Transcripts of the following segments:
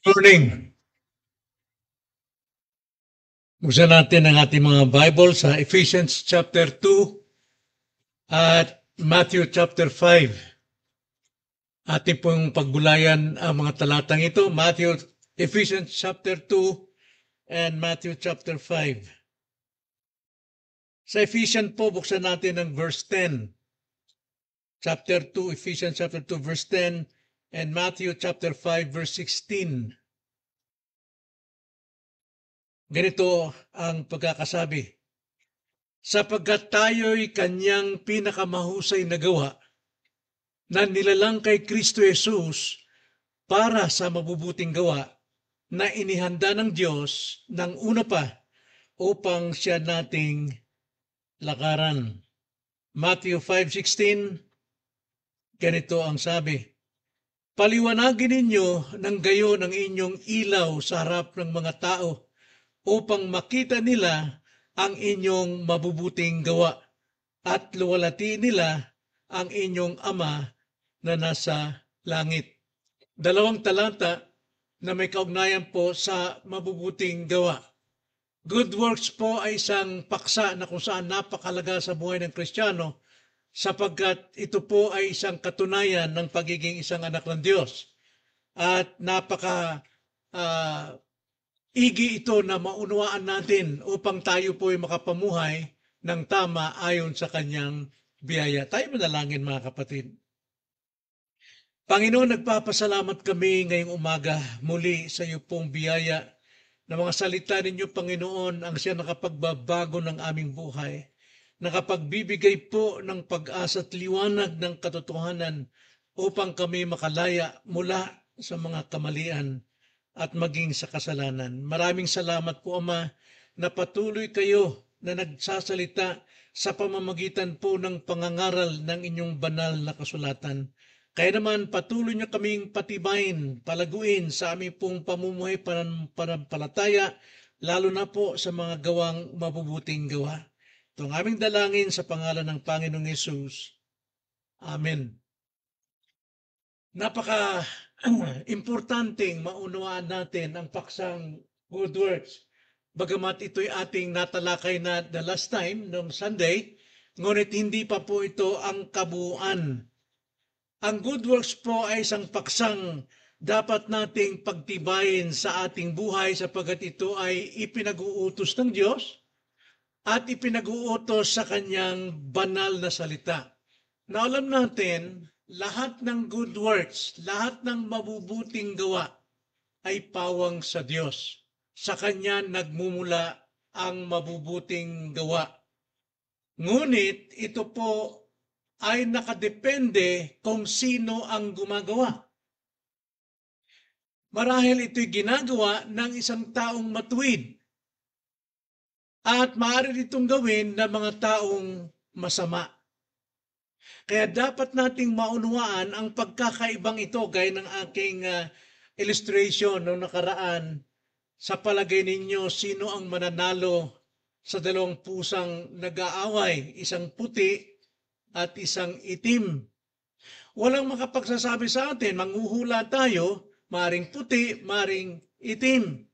Morning. Buksan natin ang ating mga Bible sa Ephesians chapter 2 at Matthew chapter 5. Ating pong paggulayan ang mga talatang ito, Ephesians chapter 2 and Matthew chapter 5. Sa Ephesians po, buksan natin ang verse 10. Chapter 2, Ephesians chapter 2 verse 10 and Matthew chapter 5 verse 16. Ganito ang pagkakasabi. Sapagkat tayo'y kanyang pinakamahusay na gawa na nilalang kay Kristo Jesus para sa mabubuting gawa na inihanda ng Diyos ng una pa upang siya nating lakaran. Matthew 5:16, ganito ang sabi. Paliwanagin ninyo ng gayon ang inyong ilaw sa harap ng mga tao upang makita nila ang inyong mabubuting gawa at luwalhatiin nila ang inyong Ama na nasa langit. Dalawang talata na may kaugnayan po sa mabubuting gawa. Good works po ay isang paksa na kung saan napakalaga sa buhay ng Kristiyano sapagkat ito po ay isang katunayan ng pagiging isang anak ng Diyos. At igi ito na maunawaan natin upang tayo po ay makapamuhay ng tama ayon sa kanyang biyaya. Tayo manalangin mga kapatid. Panginoon, nagpapasalamat kami ngayong umaga muli sa iyo pong biyaya na mga salita ninyo, Panginoon, ang siya nakapagbabago ng aming buhay, nakapagbibigay po ng pag-asa at liwanag ng katotohanan upang kami makalaya mula sa mga kamalian at maging sa kasalanan. Maraming salamat po, Ama, na patuloy kayo na nagsasalita sa pamamagitan po ng pangangaral ng inyong banal na kasulatan. Kaya naman patuloy niyo kaming patibayin, palaguin sa aming pong pamumuhay pananampalataya, lalo na po sa mga gawang mabubuting gawa. Ito ang aming dalangin sa pangalan ng Panginoong Hesus. Amen. Importanteng maunawaan natin ang paksang good works. Bagamat ito'y ating natalakay na the last time, noong Sunday, ngunit hindi pa po ito ang kabuuan. Ang good works po ay isang paksang dapat nating pagtibayin sa ating buhay sapagkat ito ay ipinag-uutos ng Diyos at ipinag-uutos sa kanyang banal na salita. Na alam natin, lahat ng good works, lahat ng mabubuting gawa ay pawang sa Diyos. Sa Kanya nagmumula ang mabubuting gawa. Ngunit ito po ay nakadepende kung sino ang gumagawa. Marahil ito'y ginagawa ng isang taong matuwid at maaari itong gawin ng mga taong masama. Kaya dapat nating maunawaan ang pagkakaibang ito gaya ng aking illustration noong nakaraan. Sa palagay ninyo, sino ang mananalo sa dalawang pusang nag-aaway, isang puti at isang itim? Walang makapagsasabi sa atin, manghuhula tayo, maring puti, maring itim.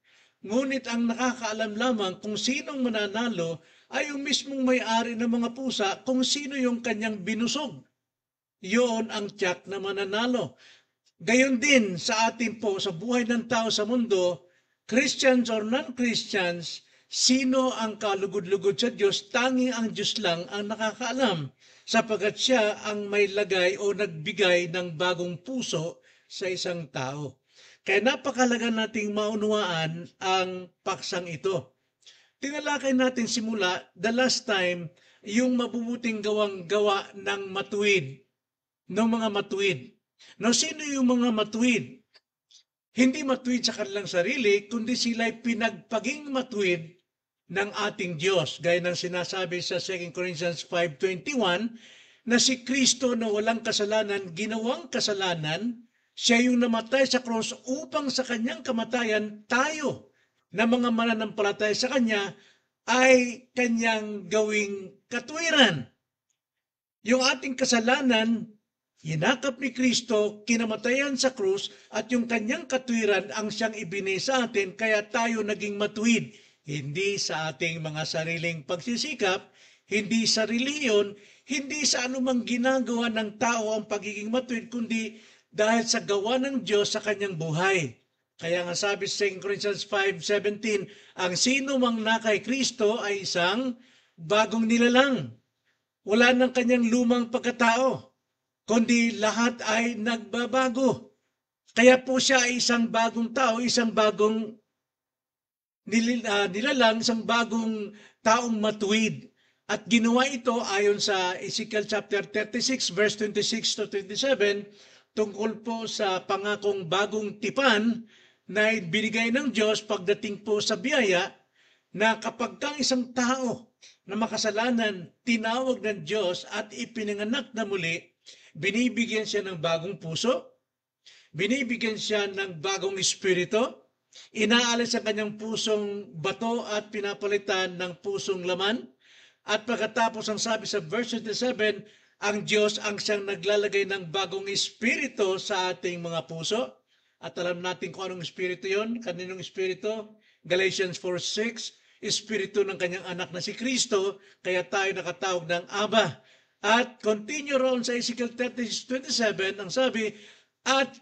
Ngunit ang nakakaalam lamang kung sinong mananalo ay yung mismong may-ari ng mga pusa kung sino yung kanyang binusog. Yun ang tiyak na mananalo. Gayon din sa atin po, sa buhay ng tao sa mundo, Christians or non-Christians, sino ang kalugod-lugod sa Diyos, tanging ang Diyos lang ang nakakaalam, sapagkat siya ang may lagay o nagbigay ng bagong puso sa isang tao. Kaya napakalaga nating maunawaan ang paksang ito. Tinalakay natin simula, the last time, yung mabubuting gawang gawa ng matuwid, ng mga matuwid. Now, sino yung mga matuwid? Hindi matuwid sa kanilang sarili, kundi sila'y pinagpaging matuwid ng ating Diyos. Gaya ng sinasabi sa 2 Corinthians 5:21, na si Kristo na walang kasalanan, ginawang kasalanan, siya yung namatay sa cross upang sa kanyang kamatayan tayo na mga mananampalataya sa Kanya ay Kanyang gawing katuwiran. Yung ating kasalanan Hinakap ni Kristo, kinamatayan sa krus, at yung kanyang katwiran ang siyang ibinigay sa atin, kaya tayo naging matuwid. Hindi sa ating mga sariling pagsisikap, hindi sa reliyon, hindi sa anumang ginagawa ng tao ang pagiging matuwid, kundi dahil sa gawa ng Diyos sa kanyang buhay. Kaya nga sabi sa 2 Corinthians 5:17, ang sino mang na kay Kristo ay isang bagong nilalang. Wala ng kanyang lumang pagkatao, kundi lahat ay nagbabago. Kaya po siya ay isang bagong tao, isang bagong nilalang, isang bagong taong matuwid. At ginawa ito ayon sa Ezekiel chapter 36 verse 26 to 27 tungkol po sa pangakong bagong tipan na binigay ng Diyos pagdating po sa biyaya, na kapag kang isang tao na makasalanan tinawag ng Diyos at ipinanganak na muli, binibigyan siya ng bagong puso, binibigyan siya ng bagong espiritu, inaalis ang kanyang pusong bato at pinapalitan ng pusong laman. At pagkatapos ang sabi sa verse 27, ang Diyos ang siyang naglalagay ng bagong espiritu sa ating mga puso. At alam natin kung anong espiritu yon, kaninong espiritu? Galatians 4:6, espiritu ng kanyang anak na si Kristo, kaya tayo nakatawag ng Aba. At continue roon sa Ezekiel 36:27, ang sabi, at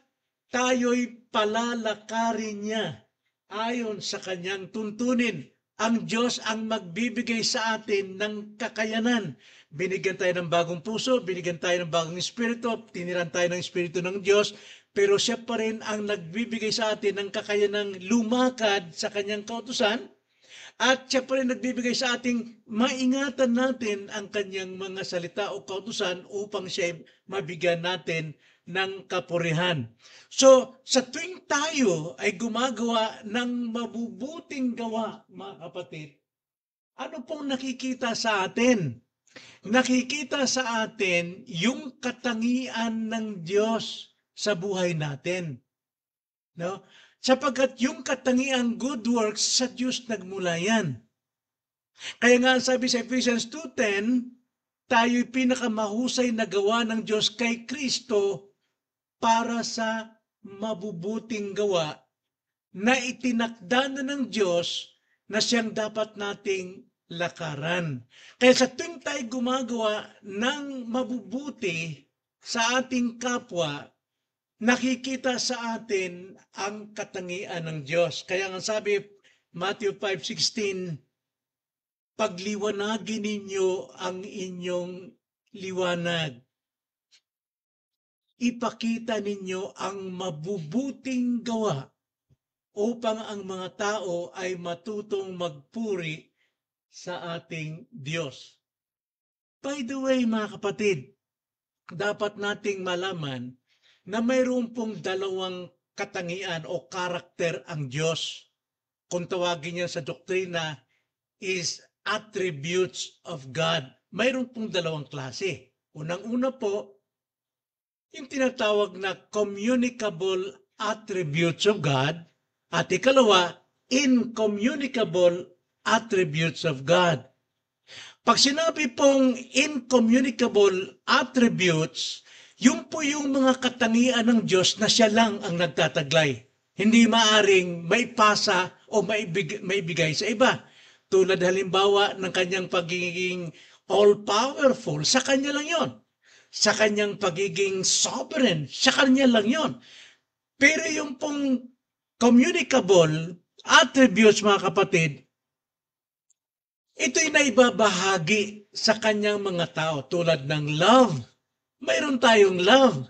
tayo'y palalakarin niya ayon sa kanyang tuntunin. Ang Diyos ang magbibigay sa atin ng kakayanan. Binigyan tayo ng bagong puso, binigyan tayo ng bagong espiritu, tiniran tayo ng espiritu ng Diyos, pero siya pa rin ang nagbibigay sa atin ng kakayanang lumakad sa kanyang kautusan, at siya pa rin nagbibigay sa ating maingatan natin ang kanyang mga salita o kautusan upang siya mabigyan natin ng kapurihan. So, sa tuwing tayo ay gumagawa ng mabubuting gawa, mga kapatid, ano pong nakikita sa atin? Nakikita sa atin yung katangian ng Diyos sa buhay natin. No? Sapagkat yung katangian good works sa Diyos nagmula yan. Kaya nga sabi sa Ephesians 2:10, tayo'y pinakamahusay na gawa ng Diyos kay Kristo para sa mabubuting gawa na itinakda na ng Diyos na siyang dapat nating lakaran. Kaya sa tuwing tayo gumagawa ng mabubuti sa ating kapwa, nakikita sa atin ang katangian ng Diyos. Kaya nga sabi Matthew 5:16, pagliwanagin ninyo ang inyong liwanag. Ipakita ninyo ang mabubuting gawa upang ang mga tao ay matutong magpuri sa ating Diyos. By the way, mga kapatid, dapat nating malaman na mayroon pong dalawang katangian o karakter ang Diyos. Kung tawagin niya sa doktrina is attributes of God. Mayroon pong dalawang klase. Unang-una po, yung tinatawag na communicable attributes of God, at ikalawa, incommunicable attributes of God. Pag sinabi pong incommunicable attributes, yung po yung mga katangian ng Diyos na siya lang ang nagtataglay. Hindi maaring maipasa o maibigay sa iba. Tulad halimbawa ng kanyang pagiging all-powerful, sa kanya lang yon. Sa kanyang pagiging sovereign, sa kanya lang yon. Pero yung pong communicable attributes, mga kapatid, ito'y naibabahagi sa kanyang mga tao tulad ng love. Mayroon tayong love.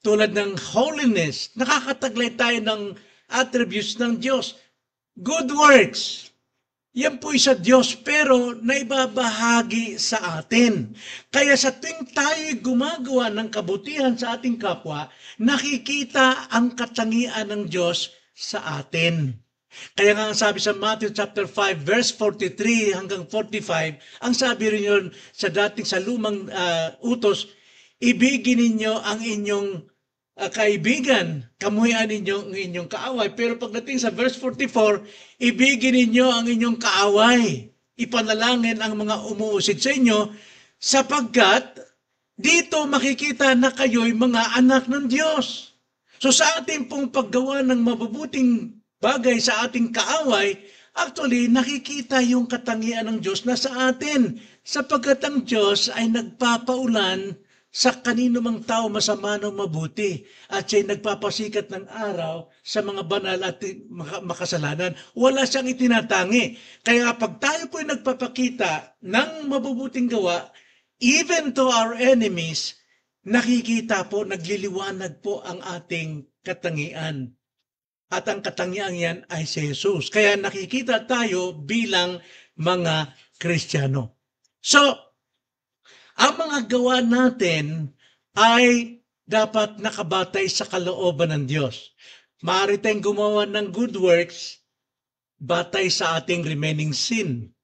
Tulad ng holiness, nakakataglay tayo ng attributes ng Diyos. Good works, yan po'y sa Diyos pero naibabahagi sa atin. Kaya sa tuwing tayo'y gumagawa ng kabutihan sa ating kapwa, nakikita ang katangian ng Diyos sa atin. Kaya nga ang sabi sa Matthew chapter 5 verse 43 hanggang 45, ang sabi rin yun sa dating sa lumang utos, ibigin ninyo ang inyong kaibigan, kamuhian ninyo ang inyong kaaway. Pero pagdating sa verse 44, ibigin ninyo ang inyong kaaway. Ipanalangin ang mga umuusid sa inyo sapagkat Dito makikita na kayo'y mga anak ng Diyos. So sa ating pong paggawa ng mabubuting bagay sa ating kaaway, actually nakikita yung katangian ng Diyos na sa atin. Sapagkat ang Diyos ay nagpapaulan sa kanino mang tao masama ng mabuti. At siya'y nagpapasikat ng araw sa mga banal at makasalanan. Wala siyang itinatangi. Kaya pag tayo po'y nagpapakita ng mabubuting gawa, even to our enemies, nakikita po, nagliliwanag po ang ating katangian. At ang katangian yan ay si Jesus. Kaya nakikita tayo bilang mga Kristiyano. So, ang mga gawa natin ay dapat nakabatay sa kalooban ng Diyos. Maaari tayong gumawa ng good works batay sa ating remaining sin.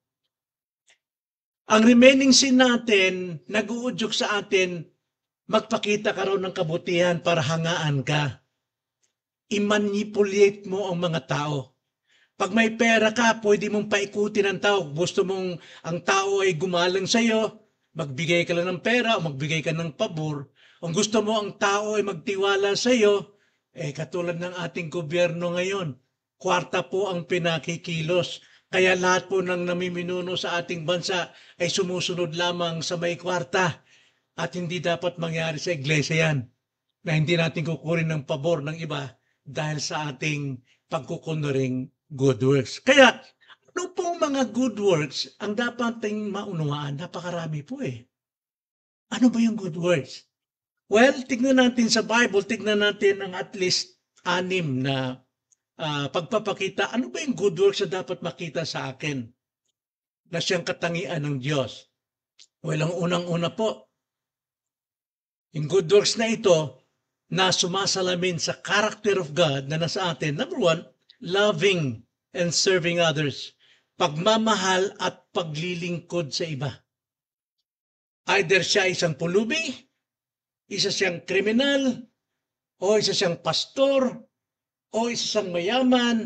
Ang remaining sin natin, nag-uudyok sa atin, magpakita ka raw ng kabutihan para hangaan ka. I-manipulate mo ang mga tao. Pag may pera ka, pwede mong paikutin ang tao. Gusto mong ang tao ay gumalang sa iyo, magbigay ka lang ng pera o magbigay ka ng pabor. Kung gusto mo ang tao ay magtiwala sa iyo, katulad ng ating gobyerno ngayon, kwarta po ang pinakikilos. Kaya lahat po ng namiminuno sa ating bansa ay sumusunod lamang sa may kwarta. At hindi dapat mangyari sa iglesia yan, na hindi natin kukunin ng pabor ng iba dahil sa ating pagkukunwaring good works. Kaya, ano pong mga good works ang dapat nating maunawaan? Napakarami po eh. Ano ba yung good works? Well, tignan natin sa Bible, tignan natin ang at least 6 na pagpapakita. Ano ba yung good works na dapat makita sa akin? Na siyang katangian ng Diyos. Well, ang unang-una po, yung good works na ito, na sumasalamin sa character of God na nasa atin. Number 1, loving and serving others. Pagmamahal at paglilingkod sa iba. Either siya isang pulubi, isa siyang kriminal, o isa siyang pastor, o isa siyang mayaman,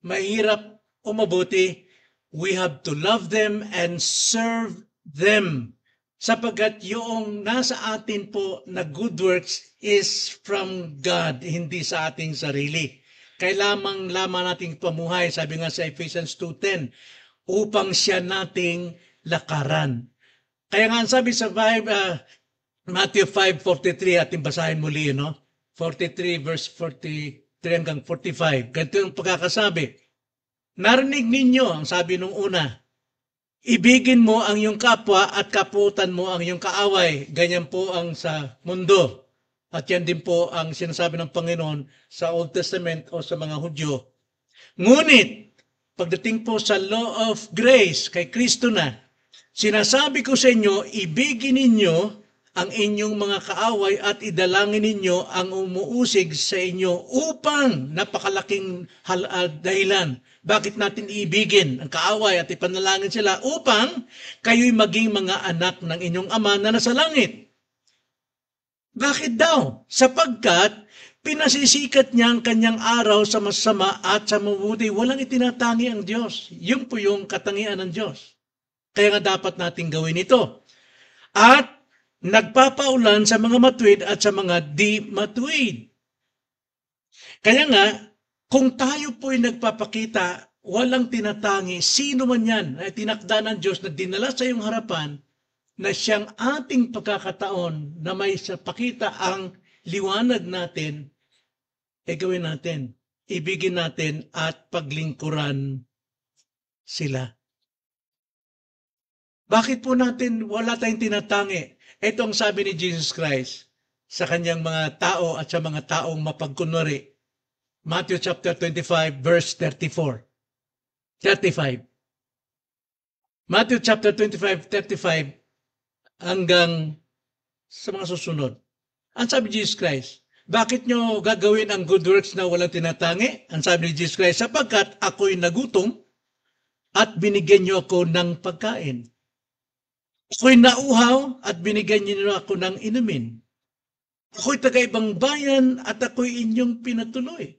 mahirap o mabuti. We have to love them and serve them. Sapagkat yung nasa atin po na good works is from God, hindi sa ating sarili. Kailangan nating pamuhay, sabi nga sa Ephesians 2:10, upang siya nating lakaran. Kaya nga sabi sa Matthew 5:43, ating basahin muli, 43 verse 43 hanggang 45. Ganito yung pagkakasabi. Narinig ninyo, ang sabi nung una, ibigin mo ang iyong kapwa at kaputan mo ang iyong kaaway. Ganyan po ang sa mundo. At yan din po ang sinasabi ng Panginoon sa Old Testament o sa mga Hudyo. Ngunit, pagdating po sa law of grace, kay Kristo na, sinasabi ko sa inyo, ibigin ninyo ang inyong mga kaaway at idalangin ninyo ang umuusig sa inyo upang napakalaking dahilan. Bakit natin iibigin ang kaaway at ipanalangin sila upang kayo'y maging mga anak ng inyong Ama na nasa langit? Bakit daw? Sapagkat pinasisikat niya ang kanyang araw sa masama at sa mabuti. Walang itinatangi ang Diyos. Yun po yung katangian ng Diyos. Kaya nga dapat natin gawin ito. At nagpapaulan sa mga matuwid at sa mga di matuwid. Kaya nga, kung tayo po'y nagpapakita, walang tinatangi, sino man yan ay tinakda ng Diyos na dinala sa iyong harapan na siyang ating pagkakataon na may pakita ang liwanag natin, gawin natin, ibigin natin at paglingkuran sila. Bakit po natin wala tayong tinatangi? Ito ang sabi ni Jesus Christ sa kanyang mga tao at sa mga taong mapagkunwari. Matthew chapter 25 verse 35. Matthew chapter 25, 35 hanggang sa mga susunod. Ang sabi ni Jesus Christ, bakit nyo gagawin ang good works na walang tinatangi? Ang sabi ni Jesus Christ, sapagkat ako'y nagutom at binigyan nyo ako ng pagkain. Ako'y nauhaw at binigyan nyo ako ng inumin. Ako'y taga-ibang bayan at ako'y inyong pinatuloy.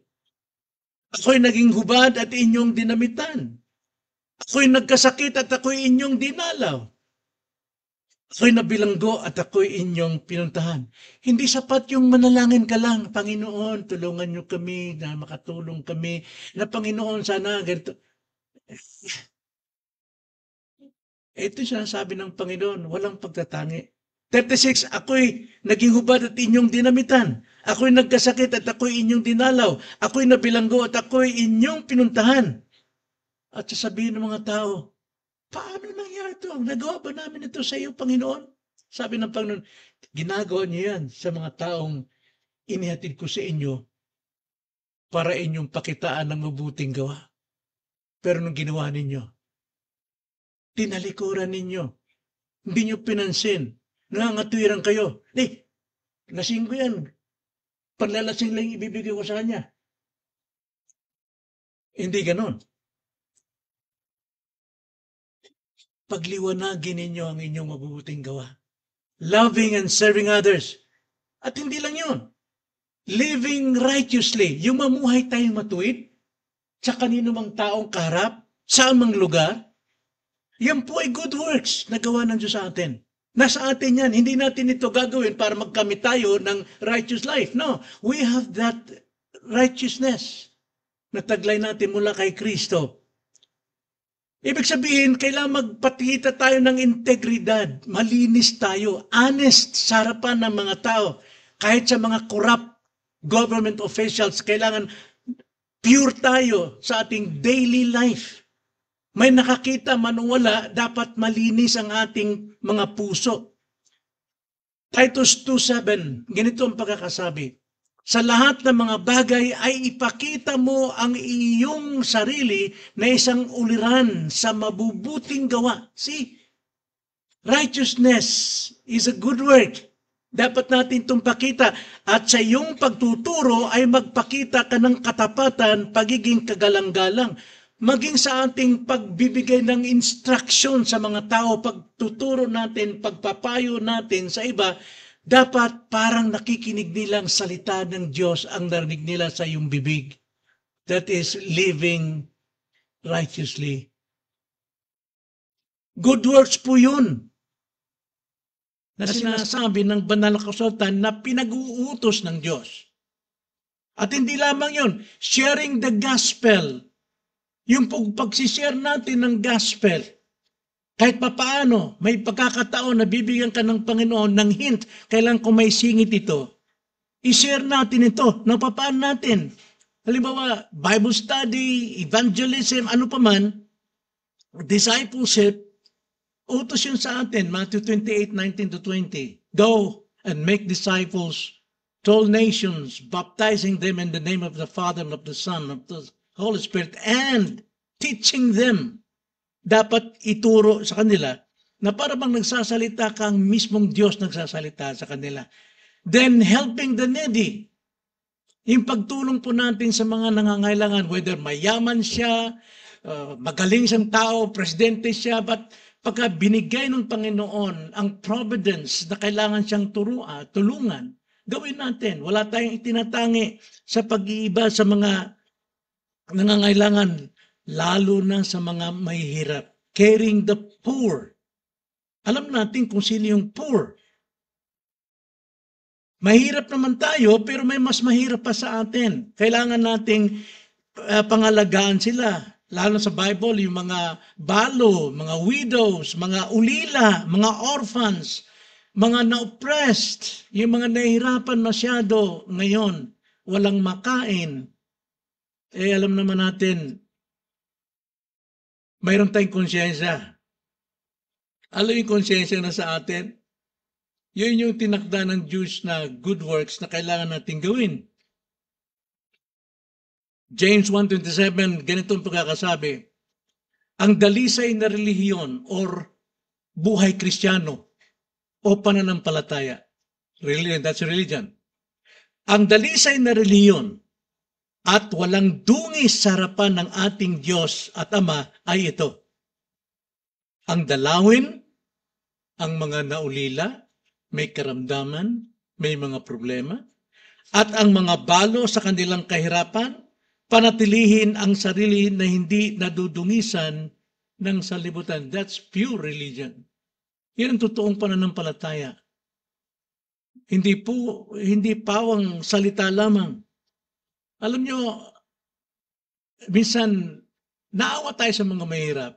Ako'y naging hubad at inyong dinamitan. Ako'y nagkasakit at ako'y inyong dinalaw. Ako'y nabilanggo at ako'y inyong pinuntahan. Hindi sapat yung manalangin ka lang, Panginoon, tulungan niyo kami na makatulong kami, na Panginoon, sana ganito. Ito sinasabi ng Panginoon, walang pagtatangi. 36, ako'y naging hubad at inyong dinamitan. Ako'y nagkasakit at ako'y inyong dinalaw. Ako'y nabilanggo at ako'y inyong pinuntahan. At sasabihin ng mga tao, paano nangyari ito? Nagawa ba namin ito sa iyo, Panginoon? Sabi ng Panginoon, ginagawa niyo yan sa mga taong inihatid ko sa inyo para inyong pakitaan ng mabuting gawa. Pero nung ginawa ninyo, tinalikuran ninyo. Hindi nyo pinansin. Nangangatwiran kayo. Lasing ko yan. Panlalasing lang ibibigay ko sa kanya. Hindi ganon. Pagliwanagin ninyo ang inyong mabubuting gawa. Loving and serving others. At hindi lang yun. Living righteously. Yung mamuhay tayong matuwid sa kanino mang taong kaharap, saan mang lugar. Yan po ay good works na gawa ng Diyos sa atin. Nasa atin yan. Hindi natin ito gagawin para magkamit tayo ng righteous life. No. We have that righteousness na taglay natin mula kay Kristo. Ibig sabihin, kailangan magpakita tayo ng integridad. Malinis tayo. Honest sa harapan ng mga tao. Kahit sa mga corrupt government officials, kailangan pure tayo sa ating daily life. May nakakita man o wala, dapat malinis ang ating mga puso. Titus 2:7, ganito ang pagkakasabi. Sa lahat ng mga bagay ay ipakita mo ang iyong sarili na isang uliran sa mabubuting gawa. See, righteousness is a good work. Dapat natin itong pakita. At sa iyong pagtuturo ay magpakita ka ng katapatan, pagiging kagalang-galang. Maging sa ating pagbibigay ng instruction sa mga tao, pagtuturo natin, pagpapayo natin sa iba, dapat parang nakikinig nilang salita ng Diyos ang narinig nila sa iyong bibig. That is living righteously. Good works po yun. Na sinasabi ng banal na kasulatan na pinag-uutos ng Diyos. At hindi lamang yun, sharing the gospel. Yung pagsishare natin ng gospel, kahit papaano, may pagkakataon na bibigyan ka ng Panginoon ng hint, kailan kung may singit ito, i-share natin ito, ng papaano natin. Halimbawa, Bible study, evangelism, ano pa man, discipleship, utos yun sa atin, Matthew 28:19-20. Go and make disciples to all nations, baptizing them in the name of the Father and of the Son, of the Holy Spirit, and teaching them. Dapat ituro sa kanila na para bang nagsasalita kang mismong Diyos nagsasalita sa kanila. Then helping the needy. Yung pagtulong po natin sa mga nangangailangan, whether mayaman siya, magaling siyang tao, presidente siya, but pagka binigay ng Panginoon ang providence na kailangan siyang tulungan, gawin natin. Wala tayong itinatangi sa pag-iiba sa mga nangangailangan, lalo na sa mga mahihirap. Caring the poor. Alam natin kung sino yung poor. Mahirap naman tayo, pero may mas mahirap pa sa atin. Kailangan nating pangalagaan sila. Lalo sa Bible, yung mga balo, mga widows, mga ulila, mga orphans, mga na-oppressed, yung mga nahihirapan masyado ngayon, walang makain. Alam naman natin, mayroon tayong konsyensya. Alam yung konsyensya na sa atin? Yun yung tinakda ng Diyos na good works na kailangan natin gawin. James 1:27, ganito ang pagkakasabi. Ang dalisay na relihiyon or buhay kristyano o pananampalataya. That's religion. Ang dalisay na relihiyon at walang dungis sa harapan ng ating Diyos at Ama ay ito. Ang dalawin, ang mga naulila, may karamdaman, may mga problema, at ang mga balo sa kanilang kahirapan, panatilihin ang sarili na hindi nadudungisan ng salibutan. That's pure religion. Yan ang totoong pananampalataya. Hindi pawang salita lamang. Alam nyo, minsan, naawa tayo sa mga mahirap.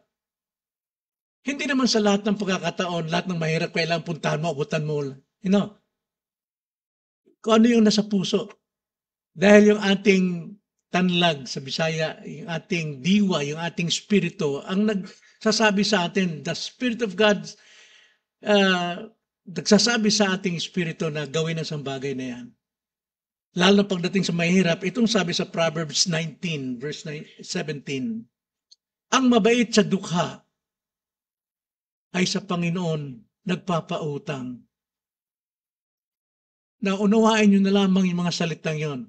Hindi naman sa lahat ng pagkakataon, lahat ng mahirap kailangan puntahan mo, abutan mo. You know, kung ano yung nasa puso. Dahil yung ating tanlag sa Bisaya, yung ating diwa, yung ating spirito, ang nagsasabi sa atin, the Spirit of God, nagsasabi sa ating spirito na gawin ang bagay na yan. Lalo na pagdating sa mahirap, itong sabi sa Proverbs 19, verse 17, ang mabait sa dukha ay sa Panginoon nagpapautang. Naunawain nyo na lamang yung mga salitang yon.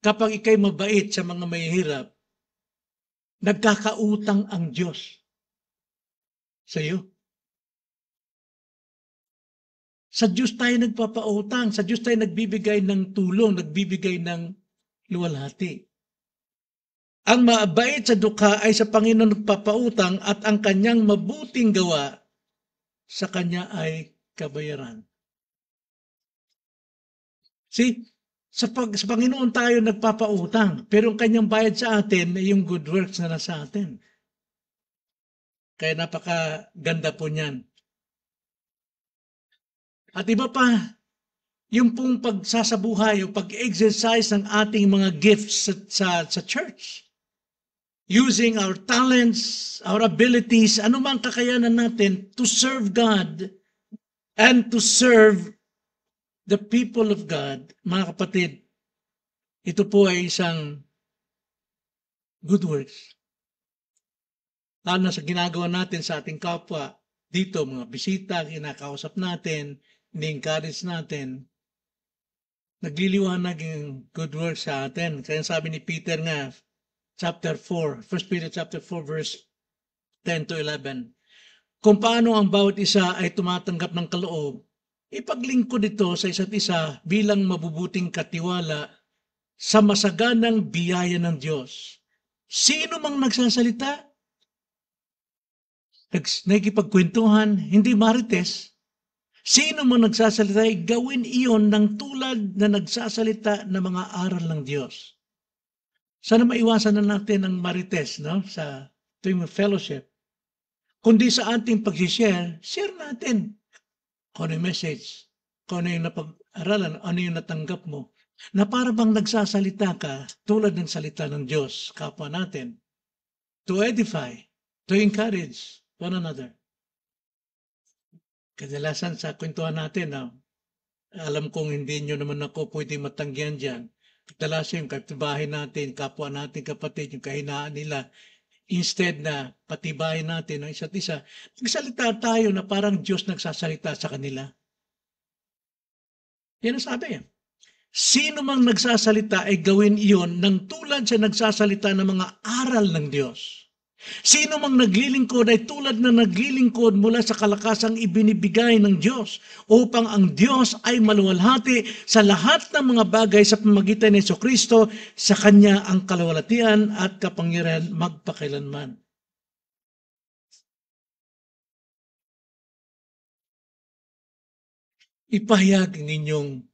Kapag ikay mabait sa mga mahihirap, nagkakautang ang Diyos sa iyo. Sa Diyos tayo nagpapautang, sa Diyos tayo nagbibigay ng tulong, nagbibigay ng luwalhati. Ang mabait sa dukha ay sa Panginoon nagpapautang at ang kanyang mabuting gawa sa kanya ay kabayaran. See, sa Panginoon tayo nagpapautang, pero ang kanyang bayad sa atin ay yung good works na nasa atin. Kaya napakaganda po niyan. At iba pa, yung pong pagsasabuhay o pag-exercise ng ating mga gifts sa church. Using our talents, our abilities, anumang kakayanan natin to serve God and to serve the people of God. Mga kapatid, ito po ay isang good works. Lalo na sa ginagawa natin sa ating kapwa, dito mga bisita, kinakausap natin, ni-encourage natin, nagliliwanag yung good works sa atin. Kaya sabi ni Peter nga, chapter 4, 1 Peter chapter 4, verse 10 to 11, kung paano ang bawat isa ay tumatanggap ng kaloob, ipaglingkod ito sa isa't isa bilang mabubuting katiwala sa masaganang biyaya ng Diyos. Sino mang nagsasalita, nakikipagkwentuhan, hindi marites, sino man nagsasalita, gawin iyon ng tulad na nagsasalita ng mga aral ng Diyos. Sana maiwasan na natin ang marites, no? Sa tuwing fellowship. Kundi sa ating pag-share, share natin kung ano yung message, kung ano yung napag-aralan, ano yung natanggap mo, na para bang nagsasalita ka tulad ng salita ng Diyos, kapwa natin, to edify, to encourage one another. Kadalasan sa kwentuhan natin, alam kong hindi nyo naman ako pwede matanggihan dyan. Kadalasan yung kapitbahay natin, kapwa natin kapatid, yung kahinaan nila, instead na patibayin natin ang isa't isa, nagsalita tayo na parang Diyos nagsasalita sa kanila. Yan ang sabi. Sino mang nagsasalita ay gawin iyon ng tulad sa nagsasalita ng mga aral ng Diyos. Sino mang naglilingkod ay tulad na naglilingkod mula sa kalakasang ibinibigay ng Diyos upang ang Diyos ay maluwalhati sa lahat ng mga bagay sa pamamagitan ni Jesucristo, sa Kanya ang kaluwalhatian at kapangyarihan magpakailanman. Ipahayag ninyong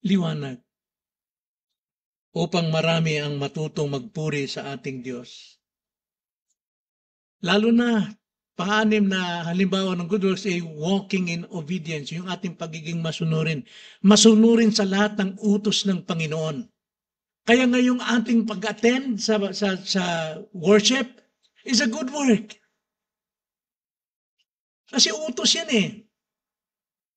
liwanag upang marami ang matutong magpuri sa ating Diyos. Lalo na, pang-anim na halimbawa ng good works ay walking in obedience, yung ating pagiging masunurin. Masunurin sa lahat ng utos ng Panginoon. Kaya ngayong ating pag-attend sa worship is a good work. Kasi utos yan eh.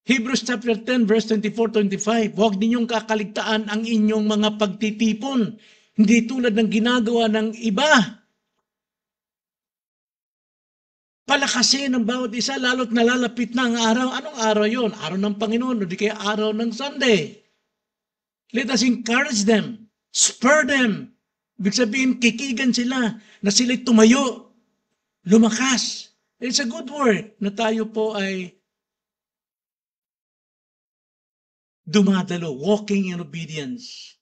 Hebrews chapter 10 verse 24-25, huwag ninyong kakaligtaan ang inyong mga pagtitipon. Hindi tulad ng ginagawa ng iba. Palakasin ng bawat isa, lalo't nalalapit na ang araw. Anong araw yon? Araw ng Panginoon, o di kaya araw ng Sunday. Let us encourage them, spur them. Ibig sabihin, kikigan sila na sila'y tumayo, lumakas. It's a good work na tayo po ay dumadalo, walking in obedience.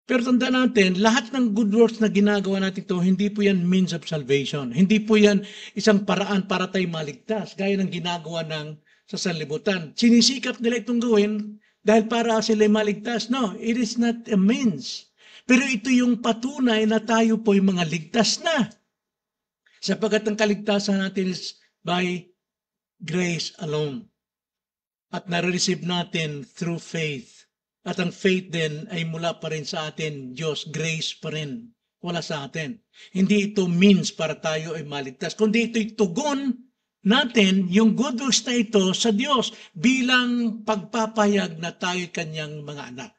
Pero tandaan natin, lahat ng good works na ginagawa natin ito, hindi po yan means of salvation. Hindi po yan isang paraan para tayo maligtas, gaya ng ginagawa ng sa sanlibutan. Sinisikap nila itong gawin dahil para sila maligtas. No, it is not a means. Pero ito yung patunay na tayo po yung mga ligtas na. Sapagkat ang kaligtasan natin is by grace alone. At nare-receive natin through faith. At ang faith din ay mula pa rin sa atin, Diyos, grace pa rin. Wala sa atin. Hindi ito means para tayo ay maligtas, kundi ito'y tugon natin, yung good works na ito sa Diyos bilang pagpapayag na tayo kanyang mga anak.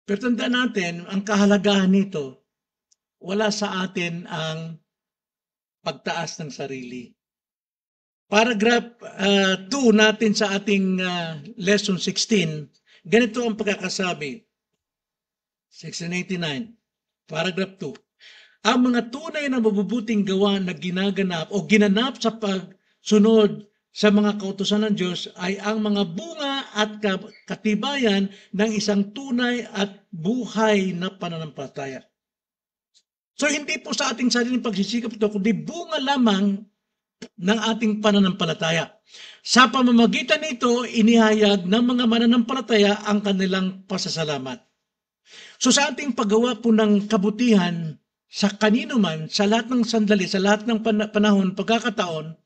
Pero tandaan natin, ang kahalagahan nito, wala sa atin ang pagtaas ng sarili. Paragraph 2 natin sa ating lesson 16, ganito ang pagkakasabi. 1689, paragraph 2. Ang mga tunay na mabubuting gawa na ginaganap o ginanap sa pagsunod sa mga kautusan ng Diyos ay ang mga bunga at katibayan ng isang tunay at buhay na pananampalataya. So hindi po sa ating sariling pagsisikap ito, kundi bunga lamang ng ating pananampalataya. Sa pamamagitan nito, inihayag ng mga mananampalataya ang kanilang pasasalamat. So sa ating paggawa po ng kabutihan, sa kanino man, sa lahat ng sandali, sa lahat ng panahon, pagkakataon,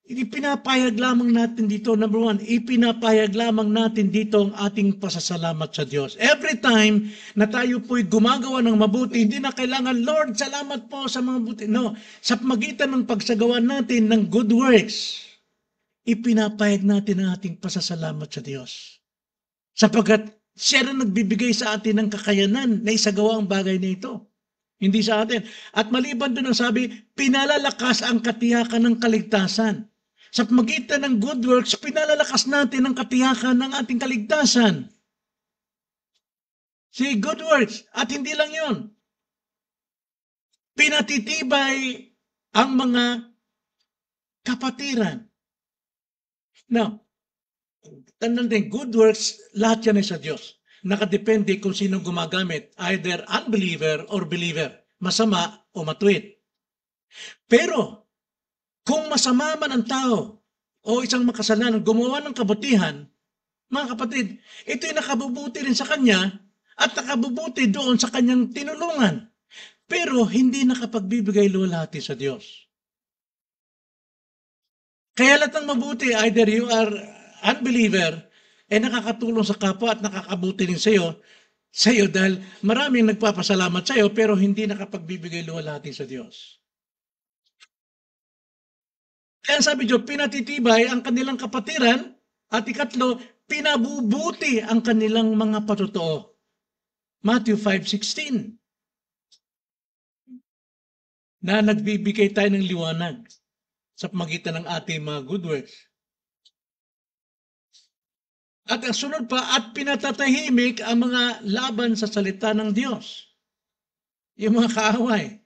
ipinapayag lamang natin dito, number 1, ipinapayag lamang natin dito ang ating pasasalamat sa Diyos. Every time na tayo po'y gumagawa ng mabuti, hindi na kailangan, Lord, salamat po sa mga mabuti. No, sa magitan ng pagsagawa natin ng good works, ipinapayag natin ang ating pasasalamat sa Diyos. Sapagkat siya na nagbibigay sa atin ng kakayanan na isagawa ang bagay na ito. Hindi sa atin. At maliban doon ang sabi, pinalalakas ang katiyakan ng kaligtasan. Sa pamagitan ng good works, pinalalakas natin ang katiyakan ng ating kaligtasan. See, good works. At hindi lang yun. Pinatitibay ang mga kapatiran. Now, tandaan din, good works, lahat yan ay sa Diyos. Nakadepende kung sino gumagamit, either unbeliever or believer, masama o matuwid. Pero, kung masama man ang tao o isang makasalanan gumawa ng kabutihan, mga kapatid, ito'y nakabubuti rin sa kanya at nakabubuti doon sa kanyang tinulungan. Pero hindi nakapagbibigay luwalhati sa Diyos. Kaya lahat ng mabuti, either you are unbeliever, nakakatulong sa kapwa at nakakabuti rin sa iyo dahil maraming nagpapasalamat sa iyo pero hindi nakapagbibigay luwalhati sa Diyos. Kaya sabi Diyos, pinatitibay ang kanilang kapatiran at ikatlo, pinabubuti ang kanilang mga patotoo. Matthew 5:16 na nagbibigay tayo ng liwanag sa pamagitan ng ating mga good works. At ang sunod pa, at pinatatahimik ang mga laban sa salita ng Diyos. Yung mga kaaway.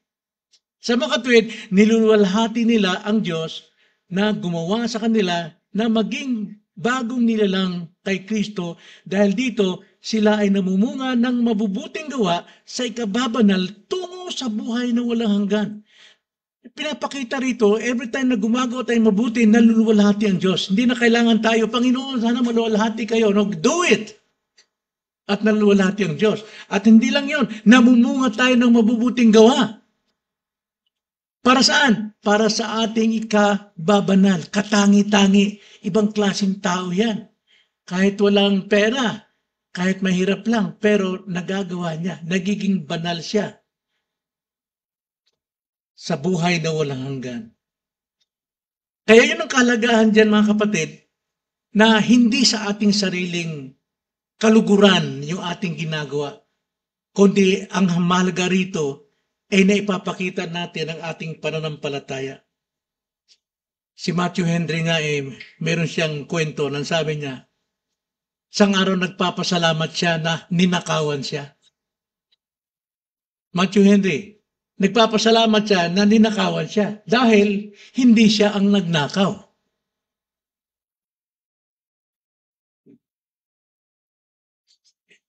Sa mga katuwid, niluluwalhati nila ang Diyos na gumawa sa kanila na maging bagong nilalang kay Kristo dahil dito sila ay namumunga ng mabubuting gawa sa ikababanal tungo sa buhay na walang hanggan. Pinapakita rito, every time na gumagawa tayong mabuti, naluluwalhati ang Diyos. Hindi na kailangan tayo, Panginoon, sana maluwalhati kayo. No, do it! At naluluwalhati ang Diyos. At hindi lang yon, namumunga tayo ng mabubuting gawa. Para saan? Para sa ating ikababanal, katangi-tangi. Ibang klaseng tao yan. Kahit walang pera, kahit mahirap lang, pero nagagawa niya. Nagiging banal siya sa buhay na walang hanggan. Kaya yun ang kahalagahan dyan mga kapatid, na hindi sa ating sariling kaluguran yung ating ginagawa, kundi ang mahalaga rito ay naipapakita natin ang ating pananampalataya. Si Matthew Henry nga meron siyang kwento nang sabi niya, isang araw nagpapasalamat siya na ninakawan siya. Matthew Henry, nagpapasalamat siya na ninakawan siya dahil hindi siya ang nagnakaw.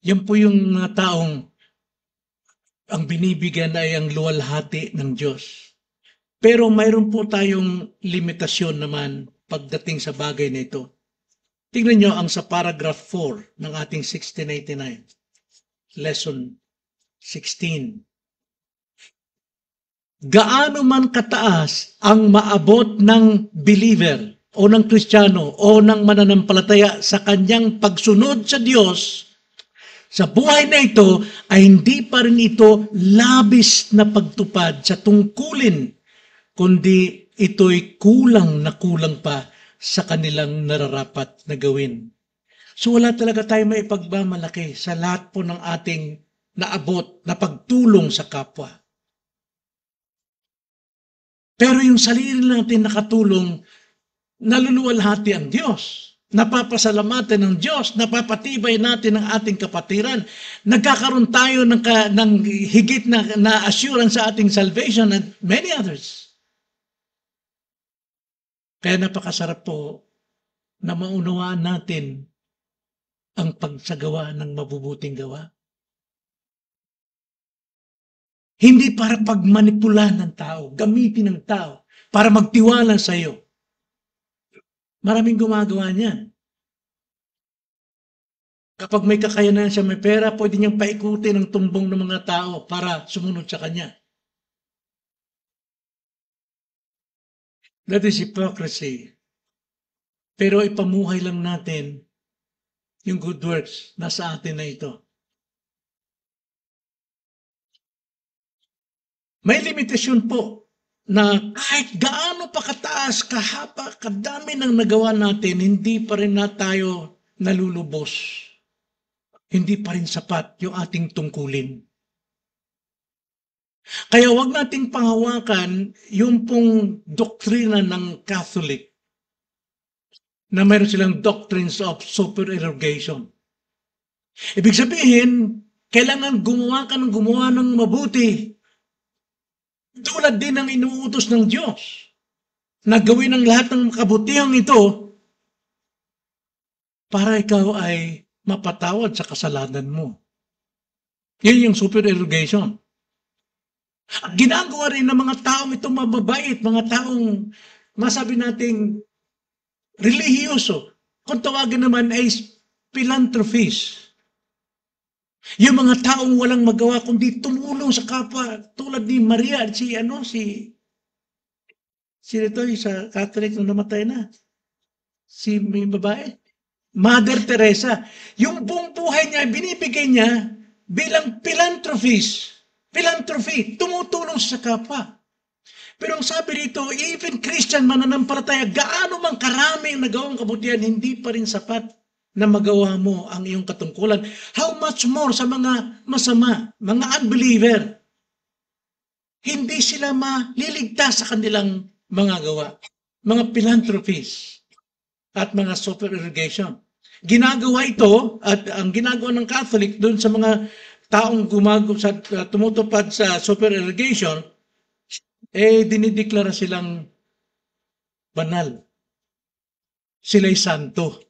Yan po yung mga taong ang binibigyan ay ang luwalhati ng Diyos. Pero mayroon po tayong limitasyon naman pagdating sa bagay na ito. Tingnan nyo ang sa paragraph 4 ng ating 1689, lesson 16. Gaano man kataas ang maabot ng believer o ng Kristiyano o ng mananampalataya sa kanyang pagsunod sa Diyos, sa buhay na ito ay hindi pa rin ito labis na pagtupad sa tungkulin, kundi ito'y kulang na kulang pa sa kanilang nararapat na gawin. So wala talaga tayo may ipagmamalaki sa lahat po ng ating naabot na pagtulong sa kapwa. Pero yung sarili natin nakatulong, naluluwalhati ang Diyos. Napapasalamatan ng Diyos, napapatibay natin ang ating kapatiran. Nagkakaroon tayo ng higit na assurance sa ating salvation and many others. Kaya napakasarap po na maunawaan natin ang pagsagawa ng mabubuting gawa. Hindi para pagmanipula ng tao, gamitin ng tao, para magtiwala sa iyo. Maraming gumagawa niyan. Kapag may kakayanan siya, may pera, pwede niyang paikutin ang tumbong ng mga tao para sumunod sa kanya. That is hypocrisy. Pero ipamuhay lang natin yung good works na sa atin na ito. May limitasyon po na kahit gaano pa kataas, kahaba, kadami ng nagawa natin, hindi pa rin na tayo nalulubos. Hindi pa rin sapat yung ating tungkulin. Kaya wag nating panghawakan yung pong doktrina ng Catholic na mayroon silang doctrines of supererogation. Ibig sabihin, kailangan gumawa ka ng gumawa ng mabuti. Tulad din ng inuutos ng Diyos na gawin ang lahat ng kabutihang ito para ikaw ay mapatawad sa kasalanan mo. Yan yung supererogation. At ginagawa rin ng mga taong ito mababait, mga taong masabi nating relihiyoso. Kung tawagin naman ay philanthropists. Yung mga taong walang magawa kundi tumulong sa kapwa tulad ni Maria at sino ito sa Catholic na namatay na. Si may babae. Mother Teresa. Yung buong buhay niya, binibigay niya bilang philanthropist. Philanthropy, tumutulong sa kapwa. Pero ang sabi dito, even Christian mananampalataya, gaano man karami ang nagawang kabutihan, hindi pa rin sapat na magawa mo ang iyong katungkulan. How much more sa mga masama, mga unbeliever? Hindi sila maliligtas sa kanilang mga gawa. Mga philanthropies at mga supererogation. Ginagawa ito, at ang ginagawa ng Catholic doon sa mga taong tumutupad sa supererogation, dinideklara silang banal. Sila'y santo.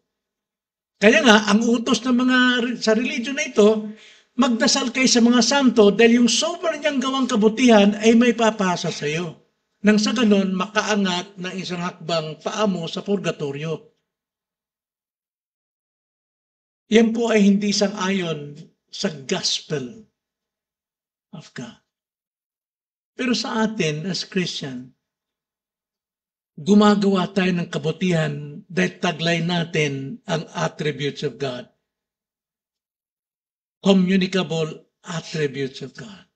Kaya nga, ang utos ng mga sa religion na ito, magdasal kayo sa mga santo dahil yung sobrang niyang gawang kabutihan ay may papasa sa iyo. Nang sa ganon, makaangat ng isang hakbang paamo sa purgatorio. Yan po ay hindi sang-ayon sa gospel of God. Pero sa atin as Christian, gumagawa tayo ng kabutihan dahil taglay natin ang attributes of God. Communicable attributes of God.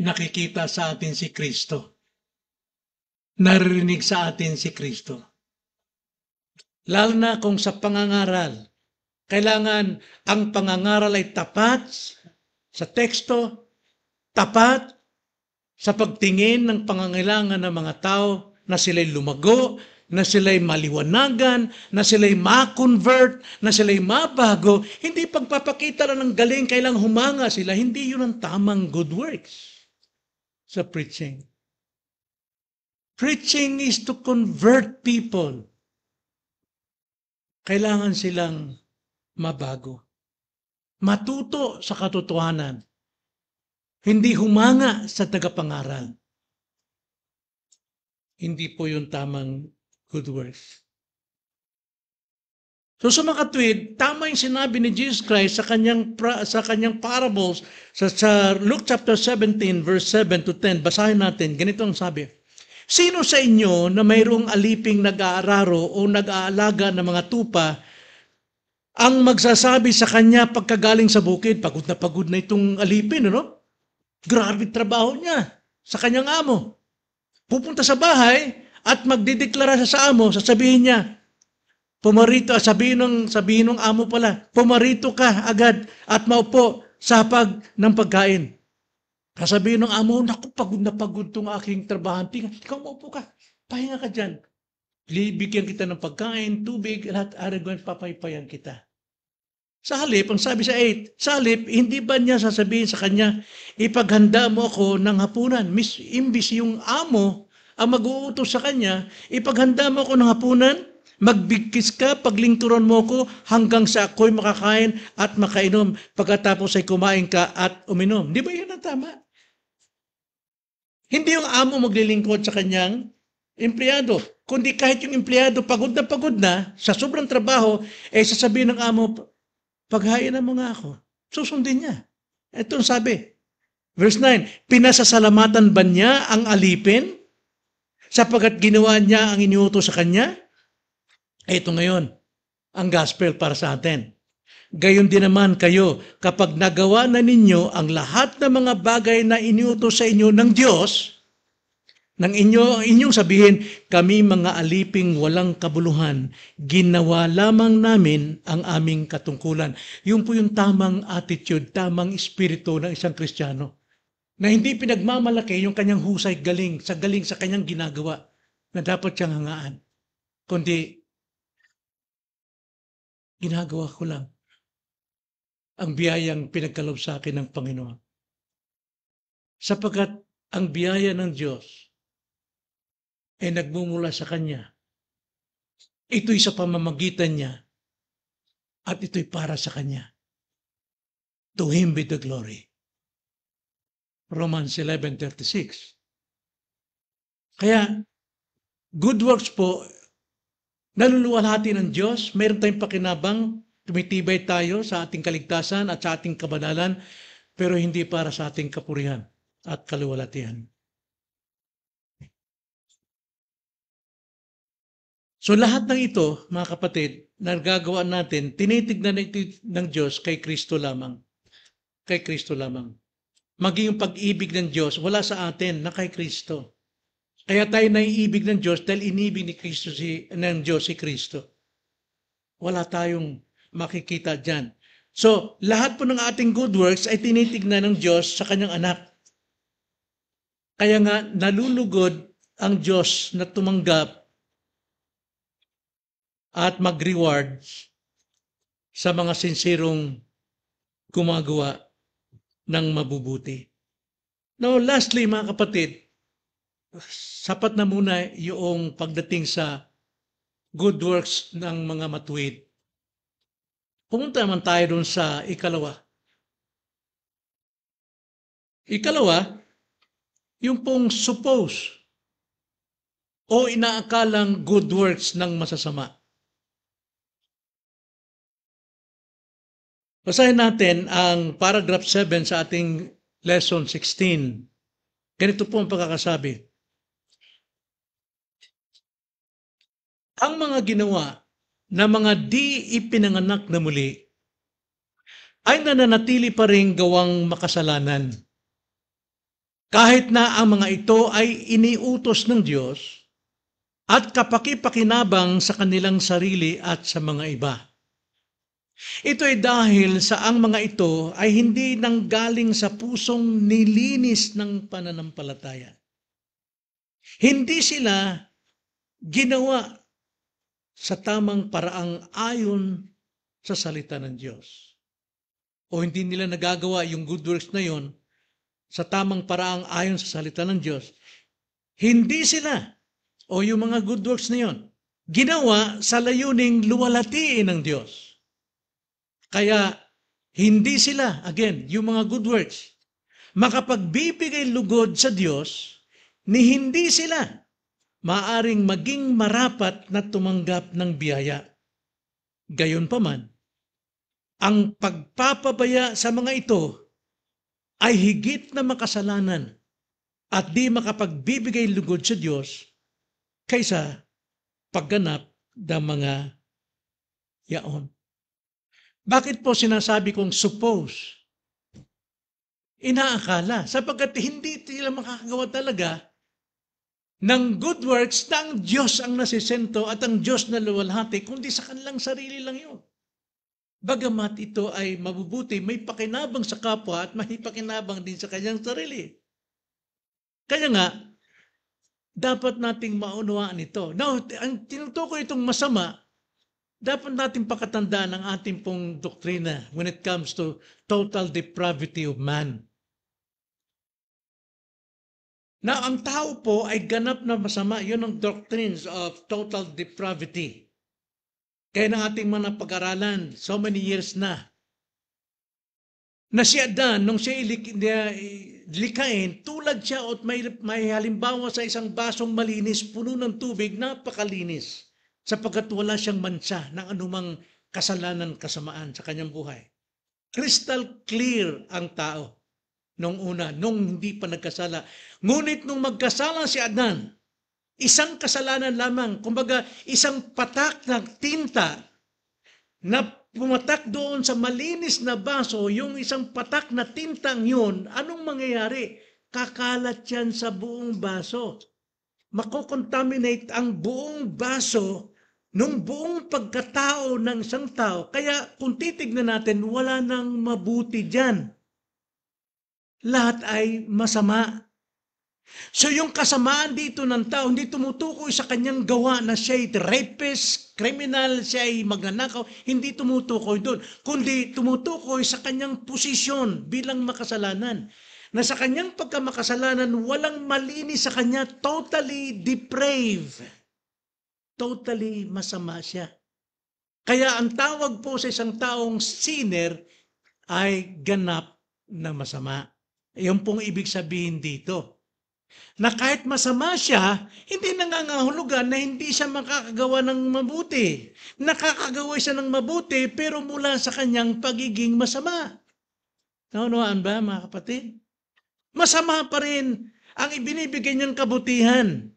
Nakikita sa atin si Kristo. Naririnig sa atin si Kristo. Lalo na kung sa pangangaral, kailangan ang pangangaral ay tapat sa teksto, tapat sa pagtingin ng pangangailangan ng mga tao na sila'y lumago, na sila'y maliwanagan, na sila'y ma-convert, na sila'y mabago. Hindi pagpapakita lang ng galing, kailang humanga sila. Hindi yun ang tamang good works sa preaching. Preaching is to convert people. Kailangan silang mabago. matuto sa katotohanan, hindi humanga sa tagapangaral. Hindi po yung tamang good works. So sa mga katwid, tama yung sinabi ni Jesus Christ sa kanyang parables sa Luke chapter 17 verse 7 to 10. Basahin natin. Ganito ang sabi. Sino sa inyo na mayroong aliping nag-aararo o nag-aalaga ng mga tupa ang magsasabi sa kanya pagkagaling sa bukid, pagod na itong alipin, ano? Grabe trabaho niya sa kanyang amo. Pupunta sa bahay at magdideklara siya sa amo, sasabihin niya, pumarito, sabihin ng amo pala, pumarito ka agad at maupo sa hapag ng pagkain. Sasabihin ng amo, naku, pagod na pagod itong aking trabahante. Ikaw maupo ka, pahinga ka dyan. Bigyan kita ng pagkain, tubig, lahat aragon, papaypayan kita. Sa halip, ang sabi sa 8, sa halip, hindi ba niya sasabihin sa kanya, ipaghanda mo ako ng hapunan. Imbis yung amo ang mag-uutos sa kanya, ipaghanda mo ako ng hapunan, magbigkis ka, paglingturan mo ko hanggang sa ako'y makakain at makainom. Pagkatapos ay kumain ka at uminom. Di ba yun ang tama? Hindi yung amo maglilingkod sa kanyang empleyado. Kundi kahit yung empleyado pagod na sa sobrang trabaho, sasabihin ng amo, paghainan mo nga ako. Susundin niya. Ito ang sabi. Verse 9, pinasasalamatan ba niya ang alipin sapagkat ginawa niya ang iniutos sa kanya? Ito ngayon, ang gospel para sa atin. Gayon din naman kayo, kapag nagawa na ninyo ang lahat ng mga bagay na iniutos sa inyo ng Diyos, ng inyong sabihin, kami mga aliping walang kabuluhan, ginawa lamang namin ang aming katungkulan. Yun po yung tamang attitude, tamang espiritu ng isang Kristiyano. Na hindi pinagmamalaki yung kanyang husay galing sa kanyang ginagawa na dapat siyang hangaan. Kundi, ginagawa ko lang ang biyayang pinagkaloob sa akin ng Panginoon. Sapagkat ang biyaya ng Diyos ay nagmumula sa Kanya. Ito'y sa pamamagitan niya at ito'y para sa Kanya. To Him be the glory. Romans 11:36. Kaya, good works po, naluluwalhati ng Diyos, mayroon tayong pakinabang, tumitibay tayo sa ating kaligtasan at sa ating kabanalan, pero hindi para sa ating kapurihan at kaluwalhatian. So lahat ng ito, mga kapatid, na nagagawa natin, tinitignan ng Diyos kay Kristo lamang. Kay Kristo lamang. Maging yung pag-ibig ng Diyos, wala sa atin na kay Kristo. Kaya tayo naiibig ng Diyos dahil inibig ng Diyos si Kristo. Wala tayong makikita dyan. So, lahat po ng ating good works ay tinitignan ng Diyos sa kanyang anak. Kaya nga, nalulugod ang Diyos na tumanggap at mag-reward sa mga sincerong gumagawa ng mabubuti. Now, lastly, mga kapatid, sapat na muna yung pagdating sa good works ng mga matuwid. Pumunta naman tayo dun sa ikalawa. Ikalawa, yung pong suppose o inaakalang good works ng masasama. Basahin natin ang paragraph 7 sa ating lesson 16. Ganito po ang pagkakasabi. Ang mga ginawa na mga di ipinanganak na muli ay nananatili pa rin gawang makasalanan. Kahit na ang mga ito ay iniutos ng Diyos at kapaki-pakinabang sa kanilang sarili at sa mga iba. Ito ay dahil sa ang mga ito ay hindi nanggaling sa pusong nilinis ng pananampalataya. Hindi sila ginawa sa tamang paraang ayon sa salita ng Diyos. O hindi nila nagagawa yung good works na yon sa tamang paraang ayon sa salita ng Diyos. Hindi sila, o yung mga good works na yon, ginawa sa layuning luwalhatiin ng Diyos. Kaya, Hindi sila, again, yung mga good works, makapagbibigay lugod sa Diyos ni hindi sila maaring maging marapat na tumanggap ng biyaya. Gayunpaman, ang pagpapabaya sa mga ito ay higit na makasalanan at di makapagbibigay lugod sa Diyos kaysa pagganap ng mga yaon. Bakit po sinasabi kong suppose? Inaakala, sapagkat hindi sila makakagawa talaga ng good works na ang Diyos ang nasisento at ang Diyos na luwalhati, kundi sa kanilang sarili lang yun. Bagamat ito ay mabubuti, may pakinabang sa kapwa at may pakinabang din sa kanyang sarili. Kaya nga, dapat nating maunawaan ito. Now, ang tinutukoy itong masama, dapat natin pakatandaan ang ating pong doktrina when it comes to total depravity of man. Na ang tao po ay ganap na masama. Yun ang doctrines of total depravity. Kaya ng ating mga pag-aralan, so many years na si Adan, nung siya likain, tulad siya at may halimbawa sa isang basong malinis, puno ng tubig, napakalinis. Sapagkat wala siyang mansa ng anumang kasalanan, kasamaan sa kanyang buhay. Crystal clear ang tao nung una, nung hindi pa nagkasala. Ngunit nung magkasala si Adan, isang kasalanan lamang, kumbaga isang patak ng tinta na pumatak doon sa malinis na baso, yung isang patak na tintang yun, anong mangyayari? Kakalat yan sa buong baso. Makokontaminate ang buong baso nung buong pagkatao ng isang tao. Kaya kung titignan natin, wala nang mabuti dyan. Lahat ay masama. So yung kasamaan dito ng tao, hindi tumutukoy sa kanyang gawa na siya ay rapist, criminal, siya ay magnanakaw, hindi tumutukoy doon. Kundi tumutukoy sa kanyang posisyon bilang makasalanan. Na sa kanyang pagkamakasalanan, walang malinis sa kanya, totally depraved. Totally masama siya. Kaya ang tawag po sa isang taong sinner ay ganap na masama. Iyon pong ibig sabihin dito. Na kahit masama siya, hindi nangangahulugan na hindi siya makakagawa ng mabuti. Nakakagawa siya ng mabuti pero mula sa kanyang pagiging masama. Naunawaan ba mga kapatid? Masama pa rin ang ibinibigay niyang kabutihan.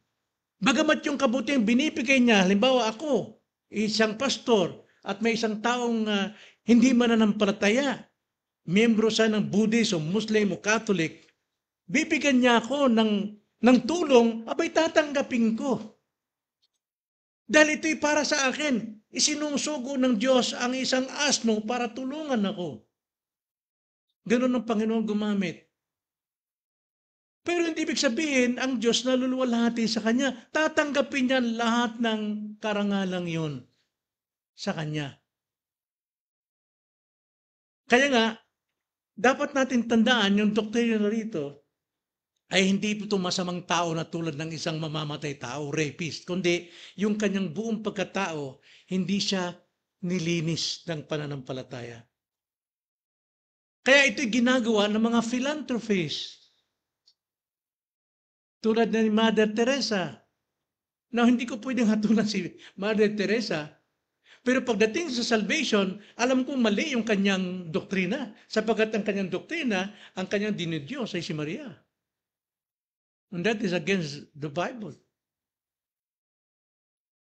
Bagamat yung kabutihan binibigay niya, halimbawa ako, isang pastor, at may isang taong hindi mananampalataya, miyembro siya ng Buddhist o Muslim o Catholic, bibigyan niya ako ng tulong, abay tatanggapin ko. Dahil ito'y para sa akin, isinusugo ng Diyos ang isang asno para tulungan ako. Ganun ang Panginoon gumamit. Pero hindi ibig sabihin, ang Diyos na luluwalhati sa Kanya, tatanggapin niya lahat ng karangalang yun sa Kanya. Kaya nga, dapat natin tandaan yung doktrina rito ay hindi ito masamang tao na tulad ng isang mamamatay tao, rapist, kundi yung kanyang buong pagkatao, hindi siya nilinis ng pananampalataya. Kaya ito'y ginagawa ng mga philanthropists. Tulad ni Mother Teresa. Now, hindi ko pwedeng hatulan si Mother Teresa. Pero pagdating sa salvation, alam kong mali yung kanyang doktrina. Sapagkat ang kanyang doktrina, ang kanyang dinidiyos ay si Maria. And that is against the Bible.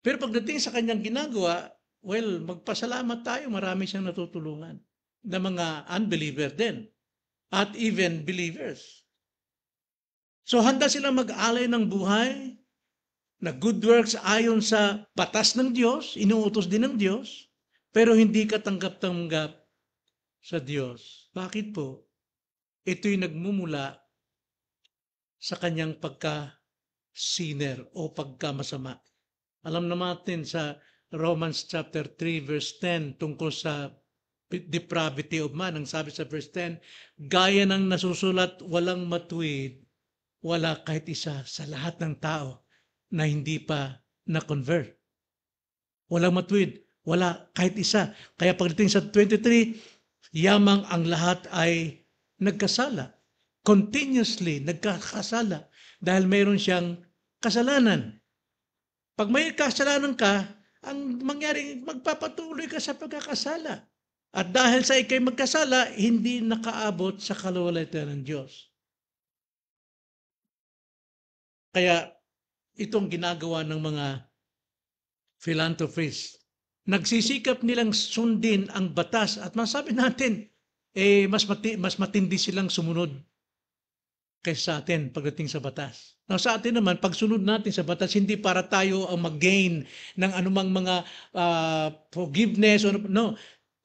Pero pagdating sa kanyang ginagawa, well, magpasalamat tayo, marami siyang natutulungan na mga unbeliever din. At even believers. So handa silang mag-alay ng buhay na good works ayon sa batas ng Diyos, inuutos din ng Diyos, pero hindi katanggap-tanggap sa Diyos. Bakit po? Ito'y nagmumula sa kanyang pagka-sinner o pagkamasama. Alam naman natin sa Romans chapter 3 verse 10 tungkol sa depravity of man. Ang sabi sa verse 10, gaya ng nasusulat, walang matuwid, wala kahit isa sa lahat ng tao na hindi pa na-convert. Walang matuwid, wala kahit isa. Kaya pagdating sa 23, Yamang ang lahat ay nagkasala. Continuously nagkakasala dahil mayroon siyang kasalanan. Pag may kasalanan ka, ang mangyari, magpapatuloy ka sa pagkakasala. At dahil sa ikay magkasala, hindi nakaabot sa kaluwalhatian ng Diyos. Kaya itong ginagawa ng mga philanthropists, nagsisikap nilang sundin ang batas at masabi natin, mas matindi silang sumunod kaysa sa atin pagdating sa batas. Now, sa atin naman, pagsunod natin sa batas, hindi para tayo ang mag-gain ng anumang mga forgiveness. No,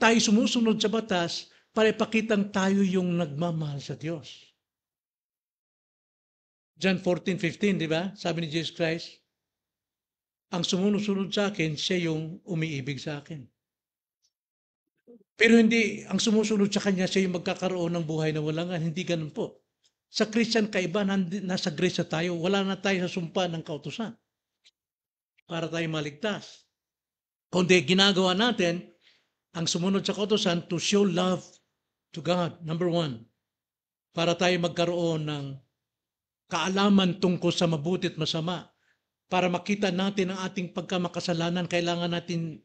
tayo sumusunod sa batas para ipakitang tayo yung nagmamahal sa Diyos. John 14:15, di ba? Sabi ni Jesus Christ, ang sumunod-sunod sa akin, siya yung umiibig sa akin. Pero hindi, ang sumusunod sa Kanya, siya yung magkakaroon ng buhay na walang hanggan. Hindi ganun po. Sa Christian kaiba, nasa grace tayo. Wala na tayo sa sumpa ng kautusan para tayo maligtas. Kundi ginagawa natin, ang sumunod sa kautusan to show love to God, number one. Para tayo magkaroon ng kaalaman tungkol sa mabuti at masama. Para makita natin ang ating pagkamakasalanan, kailangan natin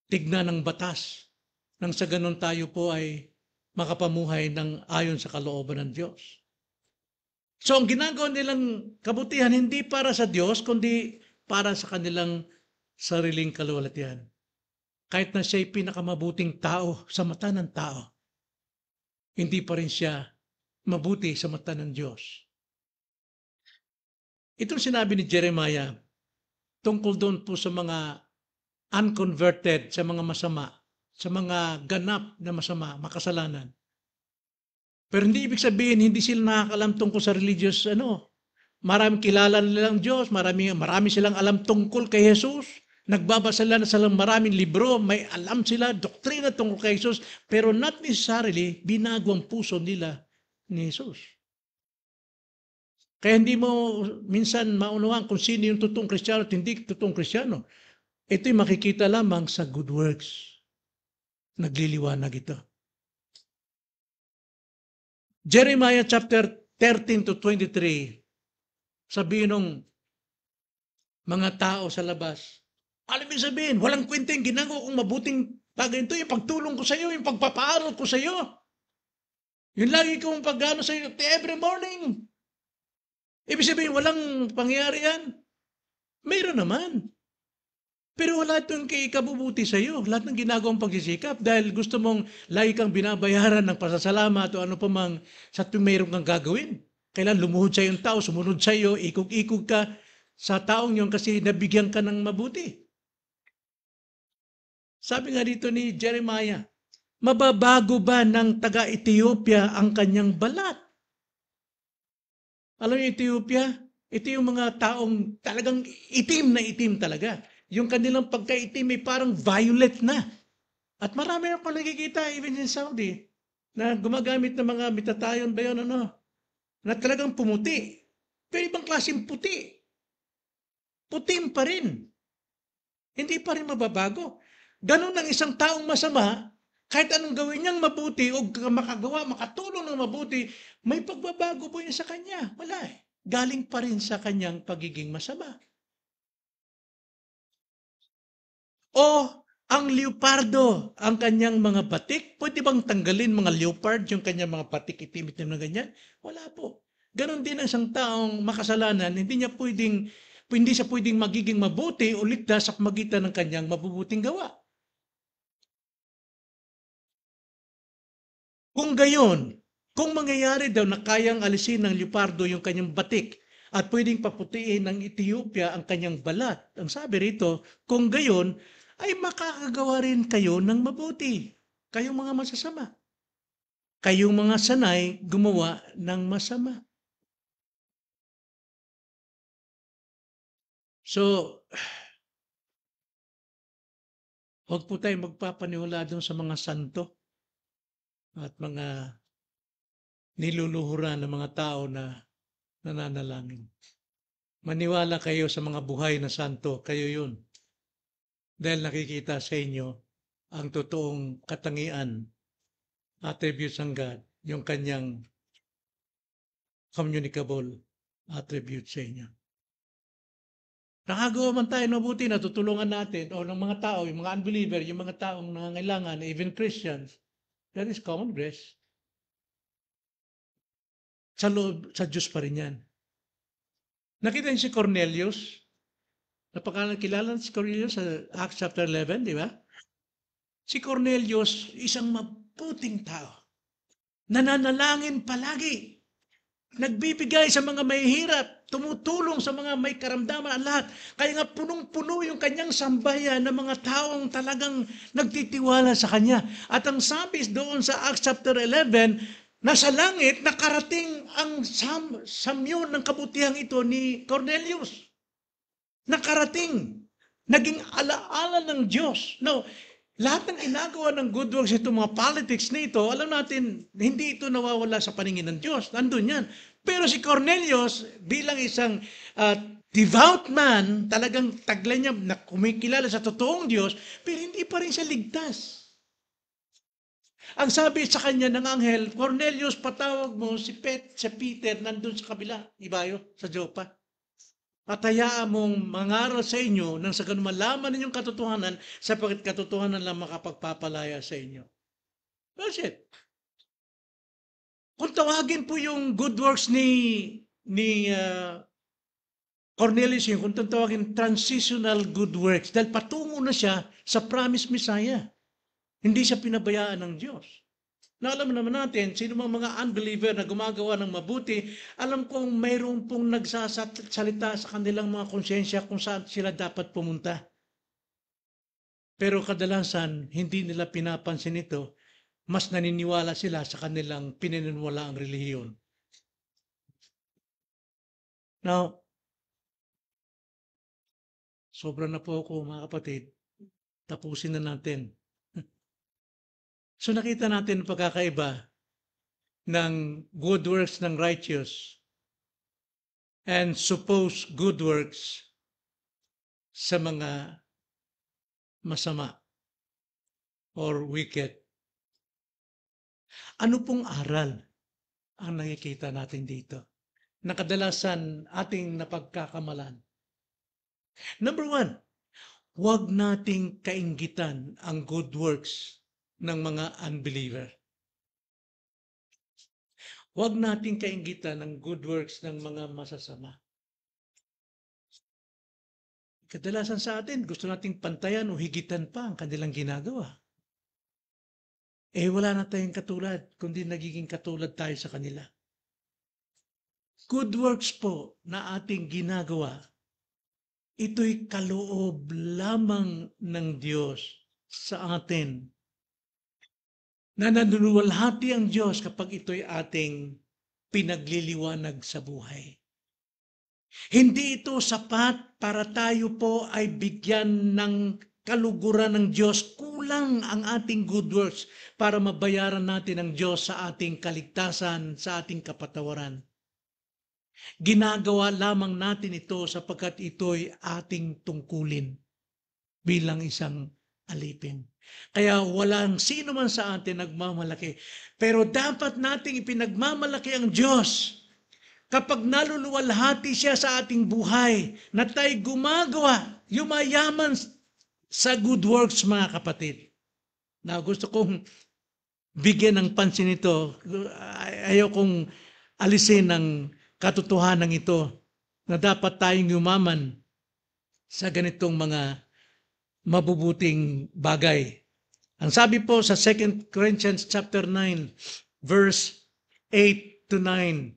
tignan ng batas. Nang sa ganun tayo po ay makapamuhay ng ayon sa kalooban ng Diyos. So ang ginagawa nilang kabutihan hindi para sa Diyos, kundi para sa kanilang sariling kaluwalhatian. Kahit na siya'y pinakamabuting tao sa mata ng tao, hindi pa rin siya mabuti sa mata ng Diyos. Itong sinabi ni Jeremiah tungkol doon po sa mga unconverted, sa mga masama, sa mga ganap na masama, makasalanan. Pero hindi ibig sabihin, hindi sila nakakalam tungkol sa religious, maraming kilala nilang Diyos, marami silang alam tungkol kay Jesus, nagbabasa sila ng maraming libro, may alam sila, doktrina tungkol kay Jesus, pero not necessarily binago ang puso nila ni Jesus. Kaya hindi mo minsan maunawaan kung sino yung totoong Kristiyano at hindi totoong Kristiyano. Ito'y makikita lamang sa good works. Nagliliwanag ito. Jeremiah chapter 13 to 23, sabihin ng mga tao sa labas, alam mo sabihin, walang kwenta yung ginagawa kong mabuting bagay ito, yung pagtulong ko sa iyo, yung pagpapaaral ko sa iyo. Yung lagi kong pag-ano sa iyo every morning. Ibig sabihin, walang pangyayari yan. Mayroon naman. Pero wala itong ikabubuti sa iyo. Lahat ng ginagawang pagsisikap dahil gusto mong lagi kang binabayaran ng pasasalamat o ano pa mang sa tuwing mayroon kang gagawin. Kailan lumuhod sa yung tao, sumunod sa iyo, ikog-ikog ka sa taong yun kasi nabigyan ka ng mabuti. Sabi nga dito ni Jeremiah, mababago ba ng taga-Ethiopia ang kanyang balat? Alam niyo Ethiopia? Ito yung mga taong talagang itim na itim talaga. Yung kanilang pagkaitim ay parang violet na. At marami akong nakikita even in Saudi na gumagamit ng mga mitatayon ba yun, na talagang pumuti. Pero ibang klaseng puti. Putim pa rin. Hindi pa rin mababago. Ganon ang isang taong masama, kahit anong gawin niyang mabuti o makatulong ng mabuti, may pagbabago po niya sa kanya. Wala eh. Galing pa rin sa kanyang pagiging masama. O ang leopardo, ang kanyang mga batik, pwede bang tanggalin mga leopard yung kanyang mga batik itim-itim na ganyan? Wala po. Ganon din ang isang taong makasalanan, hindi siya pwedeng magiging mabuti o ligtas sa pamagitan ng kanyang mabubuting gawa. Kung gayon, kung mangyayari daw na kayang alisin ng leopardo yung kanyang batik at pwedeng paputiin ng Ethiopia ang kanyang balat, ang sabi rito, kung gayon, ay makakagawa rin kayo ng mabuti. Kayong mga masasama. Kayong mga sanay gumawa ng masama. So, huwag po tayo magpapaniwala doon sa mga santo at mga niluluhuran ng mga tao na nananalangin. Maniwala kayo sa mga buhay na santo, kayo yun. Dahil nakikita sa inyo ang totoong katangian attributes ng God, yung kanyang communicable attributes sa inyo. Nakagawa man tayo ng mabuti, natutulungan natin, o ng mga tao, yung mga unbeliever, yung mga taong nangangailangan, even Christians, that is common grace. Sa loob, sa Diyos pa rin yan. Nakita niyo si Cornelius? Napakilala si Cornelius sa Acts chapter 11, di ba? Si Cornelius, isang mabuting tao. Nananalangin palagi. Nagbibigay sa mga mahihirap, tumutulong sa mga may karamdaman, ang lahat. Kaya nga punong-puno yung kanyang sambayan ng mga taong talagang nagtitiwala sa kanya. At ang sabi doon sa Acts chapter 11, nasa langit, nakarating ang samyon ng kabutihang ito ni Cornelius. Nakarating. Naging alaala ng Diyos. Now, lahat ng ginagawa ng good works, itong mga politics na ito, alam natin, hindi ito nawawala sa paningin ng Diyos. Nandun yan. Pero si Cornelius, bilang isang devout man, talagang taglay niya na kumikilala sa totoong Diyos, pero hindi pa rin siya ligtas. Ang sabi sa kanya ng anghel, Cornelius, patawag mo si Peter, nandun sa kabila, ibayo, sa Joppa. At hayaan mong mangaral sa inyo nang sa ganun malaman ninyong katotohanan sapagkat katotohanan lang makapagpapalaya sa inyo. That's it. Kung tawagin po yung good works ni Cornelius, kung tawagin transitional good works, dahil patungo na siya sa promised Messiah. Hindi siya pinabayaan ng Diyos. Na alam naman natin, sino mga unbeliever na gumagawa ng mabuti, alam kong mayroon pong nagsasalita sa kanilang mga konsensya kung saan sila dapat pumunta. Pero kadalasan, hindi nila pinapansin ito, mas naniniwala sila sa kanilang pinaniniwalaang relihiyon. Now, sobra na po ako mga kapatid. Tapusin na natin. So nakita natin ang pagkakaiba ng good works ng righteous and supposed good works sa mga masama or wicked. Ano pong aral ang nakikita natin dito na kadalasan ating napagkakamalan? Number 1, huwag nating kainggitan ang good works ng mga unbeliever. Huwag nating kainggitan ang good works ng mga masasama. Kadalasan sa atin, gusto nating pantayan o higitan pa ang kanilang ginagawa. Wala na tayong katulad, kundi nagiging katulad tayo sa kanila. Good works po na ating ginagawa, ito'y kaloob lamang ng Diyos sa atin. Na nanuluwalhati ang Diyos kapag ito'y ating pinagliliwanag sa buhay. Hindi ito sapat para tayo po ay bigyan ng kaluguran ng Diyos. Kulang ang ating good works para mabayaran natin ang Diyos sa ating kaligtasan, sa ating kapatawaran. Ginagawa lamang natin ito sapagkat ito'y ating tungkulin bilang isang alipin. Kaya walang sino man sa atin nagmamalaki. Pero dapat nating ipinagmamalaki ang Diyos kapag naluluwalhati siya sa ating buhay na tayo gumagawa, yumayaman sa good works, mga kapatid. Na gusto kong bigyan ng pansin ito. Ayaw kong alisin ang katotohanan ito na dapat tayong yumaman sa ganitong mga mabubuting bagay. Ang sabi po sa 2 Corinthians chapter 9, verse 8 to 9,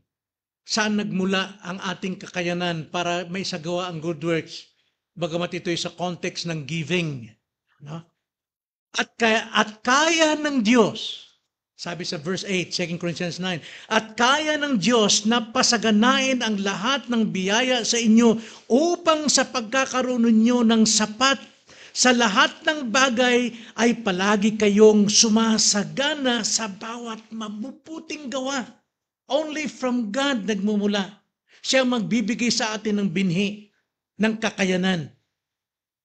saan nagmula ang ating kakayanan para may sagawa ang good works? Bagamat ito'y sa context ng giving. No? At kaya ng Diyos, sabi sa verse 8, 2 Corinthians 9, at kaya ng Diyos na pasaganain ang lahat ng biyaya sa inyo upang sa pagkakaroon ninyo ng sapat sa lahat ng bagay ay palagi kayong sumasagana sa bawat mabubuting gawa. Only from God nagmumula. Siya magbibigay sa atin ng binhi, ng kakayanan.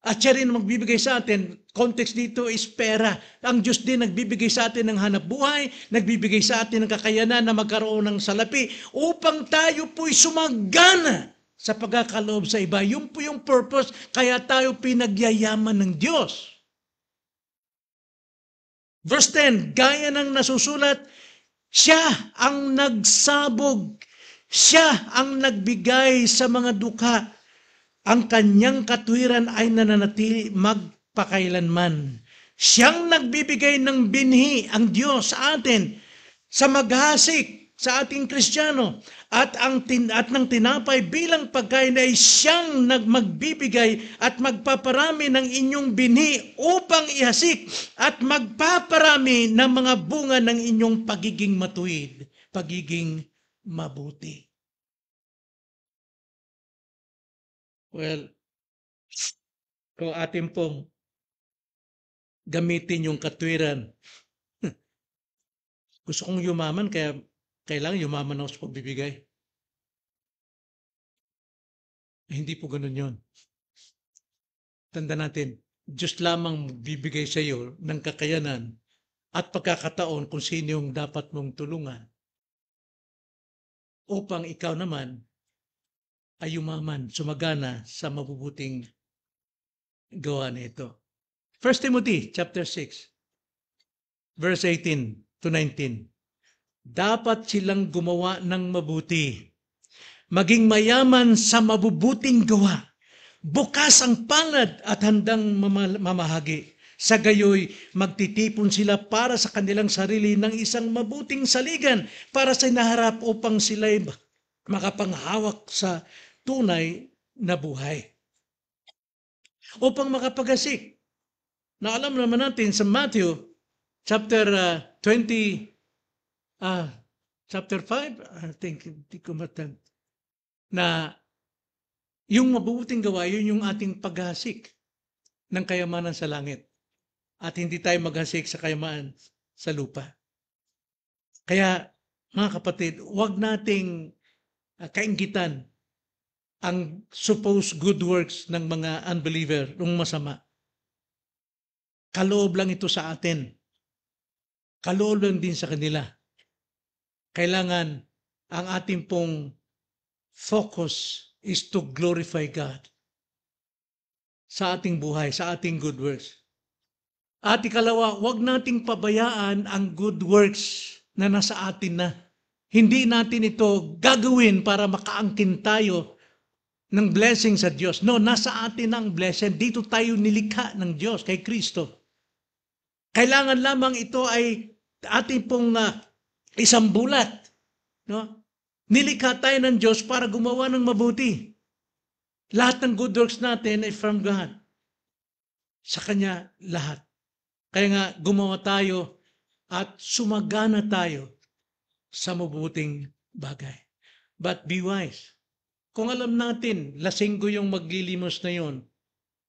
At siya rin magbibigay sa atin. Context dito is pera. Ang Diyos din nagbibigay sa atin ng hanap buhay, nagbibigay sa atin ng kakayanan na magkaroon ng salapi upang tayo po'y sumagana sa pagkakaloob sa iba. Yun po yung purpose, kaya tayo pinagyayaman ng Diyos. Verse 10, gaya ng nasusulat, siya ang nagsabog, siya ang nagbigay sa mga dukha. Ang kanyang katwiran ay nananatili magpakailanman. Siyang nagbibigay ng binhi, ang Diyos sa atin, sa maghasik, sa ating Kristiyano, at ng tinapay bilang pagkain ay siyang magbibigay at magpaparami ng inyong binhi upang ihasik at magpaparami ng mga bunga ng inyong pagiging matuwid, pagiging mabuti. Well, kung atin pong gamitin yung katwiran, gusto kong yumaman kaya kailangan yumaman ako sa pagbibigay. Hindi po ganun yun. Tanda natin, Diyos lamang bibigay sa iyo ng kakayanan at pagkakataon kung sino yung dapat mong tulungan upang ikaw naman ay yumaman, sumagana sa mabubuting gawa nito. 1 Timothy chapter 6, verse 18 to 19. Dapat silang gumawa ng mabuti, maging mayaman sa mabubuting gawa, bukas ang palad at handang mamahagi. Sa gayoy, magtitipon sila para sa kanilang sarili ng isang mabuting saligan para sa inaharap upang sila'y makapanghawak sa tunay na buhay. Upang makapagasik. Na alam naman natin sa Matthew chapter 5, I think, hindi ko matand, na yung mabubuting gawa, yun yung ating paghasik ng kayamanan sa langit. At hindi tayo maghasik sa kayamanan sa lupa. Kaya, mga kapatid, huwag nating kainggitan ang supposed good works ng mga unbeliever, ng masama. Kaloob lang ito sa atin. Kaloob lang din sa kanila. Kailangan ang ating pong focus is to glorify God sa ating buhay, sa ating good works. At ikalawa, huwag nating pabayaan ang good works na nasa atin na. Hindi natin ito gagawin para makaangkin tayo ng blessing sa Diyos. No, nasa atin ang blessing. Dito tayo nilikha ng Diyos kay Kristo. Kailangan lamang ito ay ating pong isang bulat. No? Nilikha tayo ng Diyos para gumawa ng mabuti. Lahat ng good works natin ay from God. Sa Kanya lahat. Kaya nga gumawa tayo at sumagana tayo sa mabuting bagay. But be wise. Kung alam natin, lasinggo yung maglilimos na yon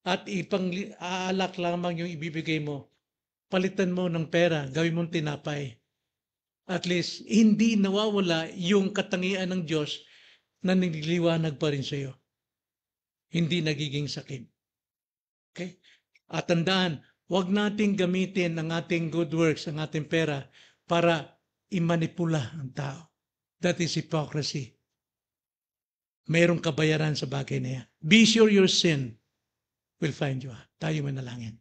at aalak lamang yung ibibigay mo, palitan mo ng pera, gawin mong tinapay. At least, hindi nawawala yung katangian ng Diyos na nagliliwanag pa rin sa iyo. Hindi nagiging sakit. Okay? At tandaan, huwag nating gamitin ang ating good works, ang ating pera, para imanipula ang tao. That is hypocrisy. Mayroong kabayaran sa bagay na yan. Be sure your sin will find you. Tayo manalangin.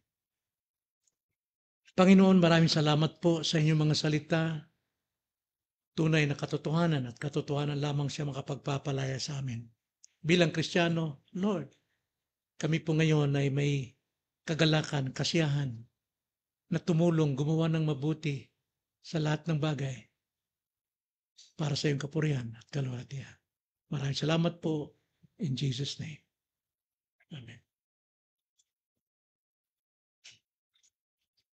Panginoon, maraming salamat po sa inyong mga salita. Tunay na katotohanan at katotohanan lamang siya makapagpapalaya sa amin. Bilang Kristiyano, Lord, kami po ngayon ay may kagalakan, kasiyahan na tumulong, gumawa ng mabuti sa lahat ng bagay para sa iyong kapurihan at kalwalhatian. Maraming salamat po in Jesus' name. Amen.